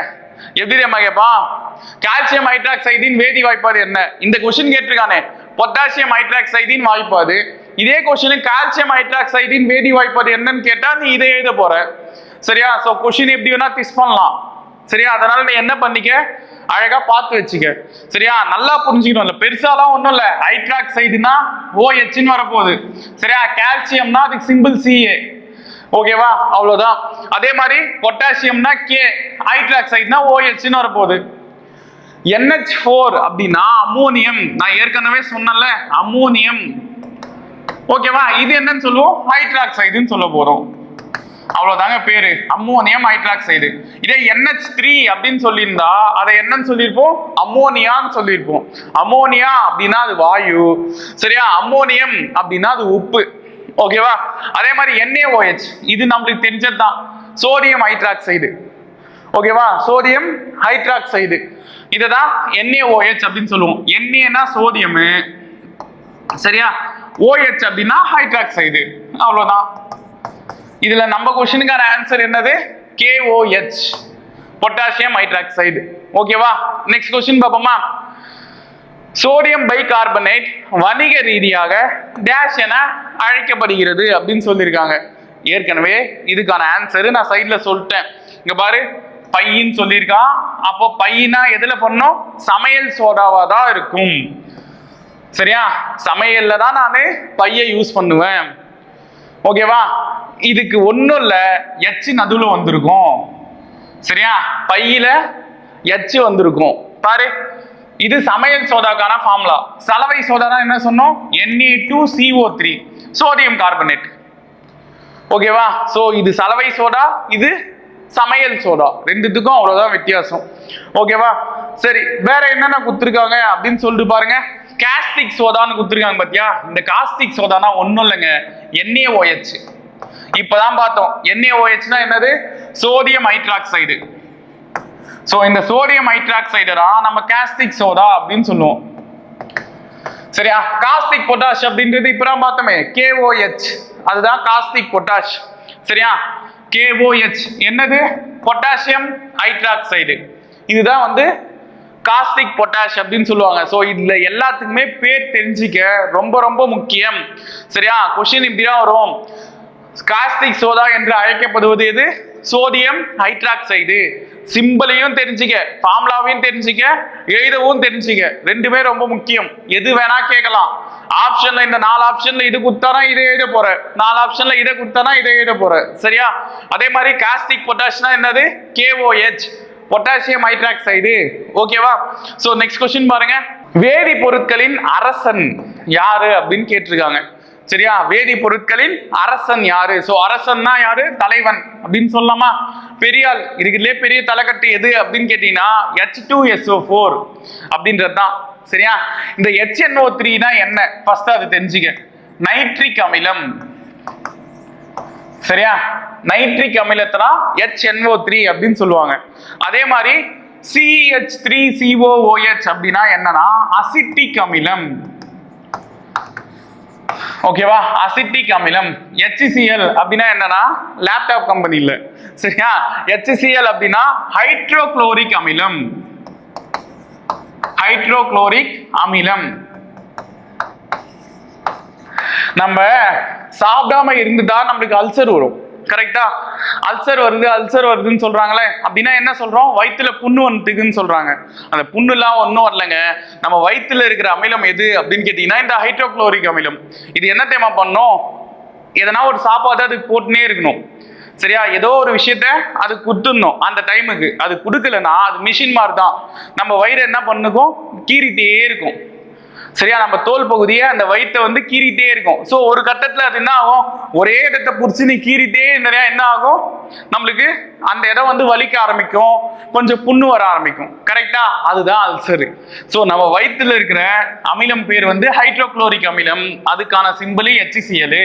எப்படி நம்ம கேட்பான்? கால்சியம் ஹைட்ராக்சைடின் வேதி வாய்ப்பாடு என்ன? இந்த கொஸ்டின் கேட்டிருக்கானே, பொட்டாசியம் ஹைட்ராக்சைடின் வாய்ப்பாடு. இதே கொஸ்டின் கால்சியம் ஹைட்ராக்சைடின் வேதி வாய்ப்பாடு என்னன்னு கேட்டா நீ இதை எழுத போற. சரியா? சோ கொஸ்டின் எப்படி வேணா டிஸ் பண்ணலாம். சரியா? அதனால நீ என்ன பண்ணிக்க, அழகா பார்த்து வச்சுக்க. சரியா? நல்லா புரிஞ்சுக்கணும். பெருசாலாம் ஒண்ணும் இல்ல. ஹைட்ராக்சைடுனா OHன்னு வரப்போகுது. சரியா? கால்சியம்னா அதுக்கு சிம்பிள் Ca. ஓகேவா? அவ்வளவுதான். அதே மாதிரி பொட்டாசியம்னா K, ஹைட்ராக்சைடுனா OHன்னு வரப்போகுது. NH4 அப்படின்னா அம்மோனியம். நான் ஏற்கனவே சொன்னல, அம்மோனியம். ஓகேவா? இது என்னன்னு சொல்லுவோம்? ஹைட்ராக்சைடுன்னு சொல்ல போறோம். அவ்வளவுதாங்க பேரு, அம்மோனியம் ஹைட்ராக்சைடு. இதே NH3 அப்படின்னு சொல்லியிருந்தா அதை என்னன்னு சொல்லியிருப்போம்? அம்மோனியான்னு சொல்லியிருப்போம். அம்மோனியா அப்படின்னா அது வாயு. சரியா? அம்மோனியம் அப்படின்னா அது உப்பு. ஓகேவா? அதே மாதிரி NaOH, இது நம்மளுக்கு தெரிஞ்சது தான், சோடியம் ஹைட்ராக்சைடு. ஓகேவா? சோடியம் ஹைட்ராக்சைடு இதுதான் NaOH அப்படின்னு சொல்லுவோம். Na சோடியம், சரியா? OH அப்படின்னா ஹைட்ராக்சைடு. அவ்வளவுதான். இதுல நம்ம கொஸ்டினுக்கான ஆன்சர் என்னது? KOH, potassium hydroxide. ஓகேவா? நெக்ஸ்ட் கொஸ்டின் பார்ப்போமா? சோடியம் பைகார்பனேட் வணிக ரீதியாக டேஷ் என அழைக்கப்படுகிறது அப்படின்னு சொல்லியிருக்காங்க. ஏற்கனவே இதுக்கான ஆன்சர் நான் சைட்ல சொல்லிட்டேன். இங்க பாரு, பையின்னு சொல்லியிருக்கான். அப்போ பையினா எதுல பண்ணும்? சமையல் சோடாவா தான் இருக்கும். சரியா? சமையல்ல தான் நான் பையை யூஸ் பண்ணுவேன். ஓகேவா? இதுக்கு ஒன்றும் இல்லை, எச்சு நடுவில் வந்திருக்கும். சரியா? பையில எச்சு வந்திருக்கும் பாரு. இது சமையல் சோடாக்கான ஃபார்முலா. சலவை சோடா என்ன சொன்னோம்? Na2CO3 sodium carbonate. ஓகேவா? சோ இது சலவை சோடா, இது சமையல் சோடா. ரெண்டுத்துக்கும் அவ்வளவுதான் வித்தியாசம். ஓகேவா? சரி, வேற என்னென்ன கொடுத்துருக்காங்க அப்படின்னு சொல்லிட்டு பாருங்க. காஸ்டிக் சோடான்னு கொடுத்துருக்காங்க பாத்தியா? இந்த காஸ்டிக் சோடானா ஒன்றும் இல்லைங்க, NaOH. இப்பதான் பார்த்தோம். NaOHனா என்னது? Sodium hydroxide. சோ இந்த சோடியம் ஹைட்ராக்சைடு தான் நம்ம காஸ்டிக் சோடா அப்படின்னு சொல்லுவோம். சரியா? காஸ்டிக் பொட்டாஷ் அப்படின்றது இப்பதான் பார்த்தோமே, KOH. அதுதான் காஸ்டிக் பொட்டாஷ். சரியா? KOH என்னது? Potassium hydroxide. இதுதான் வந்து காஸ்டிக் பொட்டாஷ் அப்படின்னு சொல்லுவாங்க. ஸோ இதுல எல்லாத்துக்குமே பேர் தெரிஞ்சிக்க ரொம்ப ரொம்ப முக்கியம். சரியா? கொஸ்டின் இப்படிதான் வரும். காஸ்டிக் சோடா என்று அழைக்கப்படுவது எது? Sodium hydroxide. சிம்பிளையும் தெரிஞ்சுக்க, ஃபார்முலாவையும் தெரிஞ்சுக்க, எழுதவும் தெரிஞ்சுக்க. ரெண்டுமே ரொம்ப முக்கியம். எது வேணா கேட்கலாம். ஆப்ஷன்ல இந்த 4 ஆப்ஷன்ல இது கொடுத்தானா இதை எழுத போற, 4 ஆப்ஷன்ல இதை கொடுத்தானா இதை எழுத போற. சரியா? அதே மாதிரி காஸ்டிக் பொட்டாஷ்னா என்னது? KOH, potassium hydroxide. ஓகேவா? சோ நெக்ஸ்ட் கொஸ்டின் பாருங்க. வேதி பொருட்களின் அரசன் யாரு அப்படின்னு கேட்டிருக்காங்க. சரியா? வேதி பொருட்களின் அரசன் யாரு? சோ அரசன்னா யாரு? தலைவன் அப்படின்னு சொல்லலாமா? பெரியாள். இதுக்குள்ளே பெரிய தலைக்கட்டு எது அப்படின்னு கேட்டீங்கன்னா H2SO4 அப்படின்றது தான். சரியா? இந்த HNO3 தான் என்ன? ஃபர்ஸ்ட் அது தெரிஞ்சுக்க. நைட்ரிக் அமிலம். சரியா? நைட்ரிக் அமிலத்தை தான் HNO3 அப்படின்னு சொல்லுவாங்க. அதே மாதிரி CH3COOH அப்படின்னா என்னன்னா அசிட்டிக் அமிலம். ஓகேவா? அசிட்டிக் அமிலம். HCl அப்படின்னா என்னன்னா லேப்டாப் கம்பெனில. சரியா? HCl அப்படின்னா ஹைட்ரோகுளோரிக் அமிலம். ஹைட்ரோகுளோரிக் அமிலம். நம்ம சாப்பிடாம இருந்துட்டா நம்மளுக்கு அல்சர் வரும். கரெக்டா? அல்சர் வருதுன்னு சொல்றாங்களே, அப்படின்னா என்ன சொல்றோம்? வயிற்றுல புண்ணு வந்துட்டுன்னு சொல்றாங்க. அந்த புண்ணு எல்லாம் ஒன்றும் வரலங்க. நம்ம வயிற்றுல இருக்கிற அமிலம் எது அப்படின்னு கேட்டீங்கன்னா இந்த ஹைட்ரோகுளோரிக் அமிலம். இது என்ன தேவை பண்ணும்? எதனா ஒரு சாப்பாடு அதுக்கு போட்டுனே இருக்கணும். சரியா? ஏதோ ஒரு விஷயத்த அது குடுத்துடணும் அந்த டைமுக்கு. அது கொடுக்கலன்னா அது மிஷின் மாதிரி தான். நம்ம வயிறு என்ன பண்ணுக்கும்? கீறிட்டே இருக்கும். சரியா? நம்ம தோல் பகுதியை அந்த வயிற்றை வந்து கீறிட்டே இருக்கும். ஸோ ஒரு கட்டத்தில் அது என்ன ஆகும்? ஒரே இடத்தை பிடிச்சி நீ கீறிட்டே நிறையா என்ன ஆகும்? நம்மளுக்கு அந்த இடம் வந்து வலிக்க ஆரம்பிக்கும், கொஞ்சம் புண்ணு வர ஆரம்பிக்கும். கரெக்டா? அதுதான் அல்சரு. ஸோ நம்ம வயிற்றுல இருக்கிற அமிலம் பேர் வந்து ஹைட்ரோகுளோரிக் அமிலம். அதுக்கான சிம்பிள் HCl.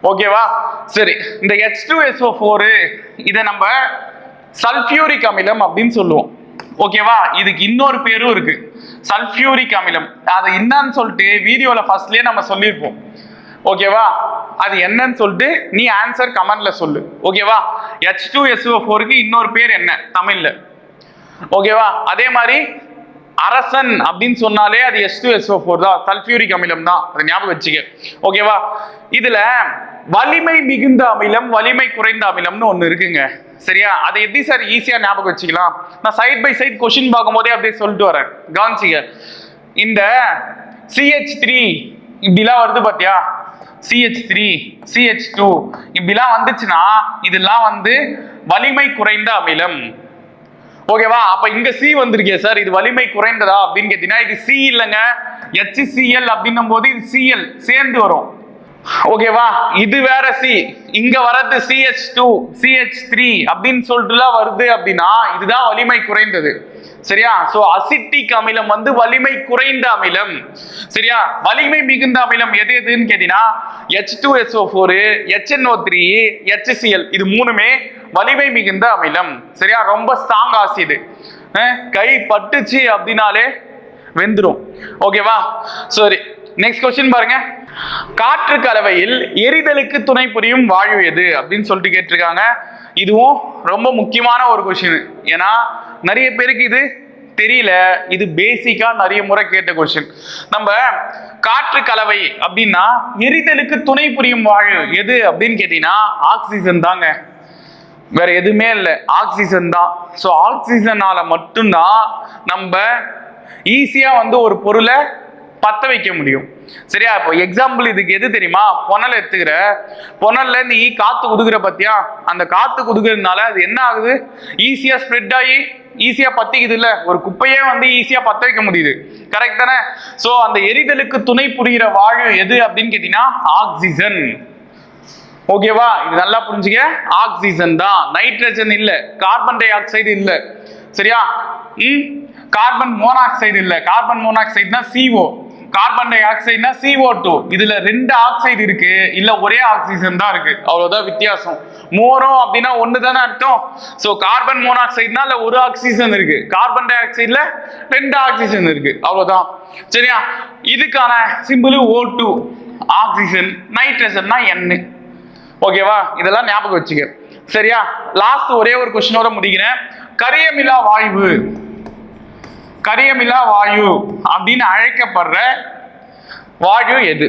ஓகேவா? சரி, இந்த H2SO4 இதை நம்ம சல்ஃபியூரிக் அமிலம் அப்படின்னு சொல்லுவோம். ஓகேவா? இதுக்கு இன்னொரு பேரும் இருக்கு, சல்ஃபியூரிக் அமிலம். அது என்னன்னு சொல்லிட்டு வீடியோல ஃபர்ஸ்ட்லயே நம்ம சொல்லியிருப்போம். ஓகேவா? அது என்னன்னு சொல்லிட்டு நீ ஆன்சர் கமெண்ட்ல சொல்லு. ஓகேவா? H2SO4க்கு இன்னொரு பேர் என்ன தமிழ்ல? ஓகேவா? அதே மாதிரி அரசன் அப்படின்னு சொன்னாலே அது H2SO4 தான், சல்ஃபியூரிக் அமிலம் தான். அதை ஞாபகம் வச்சுக்க. ஓகேவா? இதுல வலிமை மிகுந்த அமிலம், வலிமை குறைந்த அமிலம்னு ஒண்ணு இருக்குங்க. சரியா? அதை எப்படி சார் ஈஸியா ஞாபகம் வச்சுக்கலாம்? நான் சைட் பை சைட் கொஸ்டின் பார்க்கும் போதே அப்படியே சொல்லிட்டு வரேன், கவனிச்சிக்க. இந்த CH3 இப்படிலாம் வருது பாத்தியா? CH3 CH2 இப்படிலாம் வந்துச்சுன்னா இதெல்லாம் வந்து வலிமை குறைந்த அமிலம். ஓகேவா? அப்ப இங்க C வந்திருக்கே சார், இது வலிமை குறைந்ததா அப்படின்னு கேட்டீங்கன்னா இது C இல்லைங்க, HCl அப்படின்னும் போது இது Cl சேர்ந்து வரும். ஓகேவா? இது வேற C, இங்க வரது CH2 CH3 அப்படின்னு சொல்லிட்டுலாம் வருது அப்படின்னா இதுதான் வலிமை குறைந்தது. சரியா? சோ அசிட்டிக் அமிலம் வந்து வலிமை குறைந்த அமிலம். சரியா? வலிமை மிகுந்த அமிலம் எது எதுன்னு கேட்டீங்கன்னா H2SO4, HNO3, HCl இது மூணுமே வலிமை மிகுந்த அமிலம். சரியா? ரொம்ப ஸ்ட்ராங் ஆசிட். கை பட்டுச்சு அப்படின்னாலே வெந்துடும். ஓகேவா? சரி, நெக்ஸ்ட் கொஸ்டின் பாருங்க. காற்று கலவையில் எரிதலுக்கு துணை புரியும் வாயு எது அப்படின்னு சொல்லிட்டு கேட்டிருக்காங்க. இதுவும் ரொம்ப முக்கியமான ஒரு கொஸ்டின். ஏன்னா நிறைய பேருக்கு இது தெரியல. இது பேசிக்கா நிறைய முறை கேட்ட கொஸ்டின். நம்ம காற்று கலவை அப்படின்னா எரிதலுக்கு துணை புரியும் வாயு எது அப்படின்னு கேட்டீங்கன்னா ஆக்சிஜன் தாங்க, வேற எதுவுமே இல்லை, ஆக்சிஜன் தான். ஸோ ஆக்சிஜனால மட்டும்தான் நம்ம ஈஸியா ஒரு பொருளை பத்த வைக்க முடியும். சரியா? இப்போ எக்ஸாம்பிள் இதுக்கு எது தெரியுமா? புனல் எடுத்துக்கிற, புனல்ல நீ காத்து குதுக்குற பத்தியா, அந்த காத்து குதுக்குறதுனால அது என்ன ஆகுது, ஈஸியா ஸ்ப்ரெட் ஆகி ஈஸியா பத்திக்குது இல்ல, ஒரு குப்பையே ஈஸியா பத்த வைக்க முடியுது. கரெக்ட் தானே? சோ அந்த எரிதலுக்கு துணை புரிகிற வாயு எது அப்படின்னு கேட்டீங்கன்னா ஆக்சிஜன். ஓகேவா? இது நல்லா புரிஞ்சுக்க, ஆக்சிஜன் தான், நைட்ரஜன் இல்ல, கார்பன் டை ஆக்சைடு இல்ல. சரியா? கார்பன் மோனாக்சைடு இல்ல, கார்பன் மோனாக்சைடுனா CO, கார்பன் டை ஆக்சைடுனா CO2. இதுல 2 ஆக்சைடு இருக்கு, இல்ல ஒரே ஆக்சிஜன் தான் இருக்கு, அவ்வளவுதான் வித்தியாசம். மோனோ அப்படின்னா ஒண்ணு தானே அர்த்தம். சோ கார்பன் மோனாக்சைடுனா ஒரு ஆக்சிஜன் இருக்கு, கார்பன் டை ஆக்சைடுல 2 ஆக்சிஜன் இருக்கு, அவ்வளவுதான். சரியா? இதுக்கான சிம்பிள் O2 ஆக்சிஜன், நைட்ரஜன்னா N. ஓகேவா? இதெல்லாம் ஞாபகம் வச்சுக்க. சரியா? லாஸ்ட் ஒரே ஒரு கொஸ்டினோட முடிக்கிறேன். கரியமிலா வாயு, கரியமிலா வாயு அப்படின்னு அழைக்கப்படுற வாயு எது?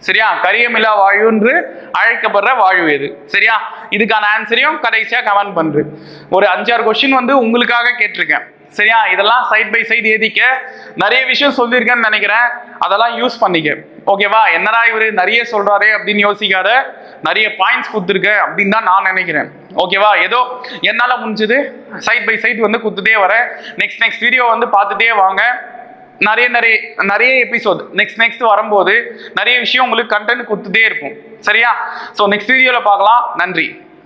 சரியா? கரியமிலா வாயு என்று அழைக்கப்படுற வாயு எது? சரியா? இதுக்கான ஆன்சரையும் கடைசியா கமெண்ட் பண்று. ஒரு 5-6 கொஸ்டின் உங்களுக்காக கேட்டிருக்கேன். சரியா? இதெல்லாம் சைட் பை சைடு ஏதிக்க நிறைய விஷயம் சொல்லியிருக்கேன்னு நினைக்கிறேன். அதெல்லாம் யூஸ் பண்ணிக்க. ஓகேவா? என்னடா இவரு நிறைய சொல்றாரே அப்படின்னு யோசிக்காத, நிறைய பாயிண்ட்ஸ் கொடுத்துருக்க அப்படின்னு தான் நான் நினைக்கிறேன். ஓகேவா? ஏதோ என்னால முடிஞ்சது சைட் பை சைட் கொடுத்துட்டே வரேன். நெக்ஸ்ட் வீடியோ பார்த்துட்டே வாங்க. நிறைய எபிசோட் நெக்ஸ்ட் வரும்போது நிறைய விஷயம் உங்களுக்கு கண்டென்ட் கொடுத்துட்டே இருக்கும். சரியா? ஸோ நெக்ஸ்ட் வீடியோல பார்க்கலாம். நன்றி.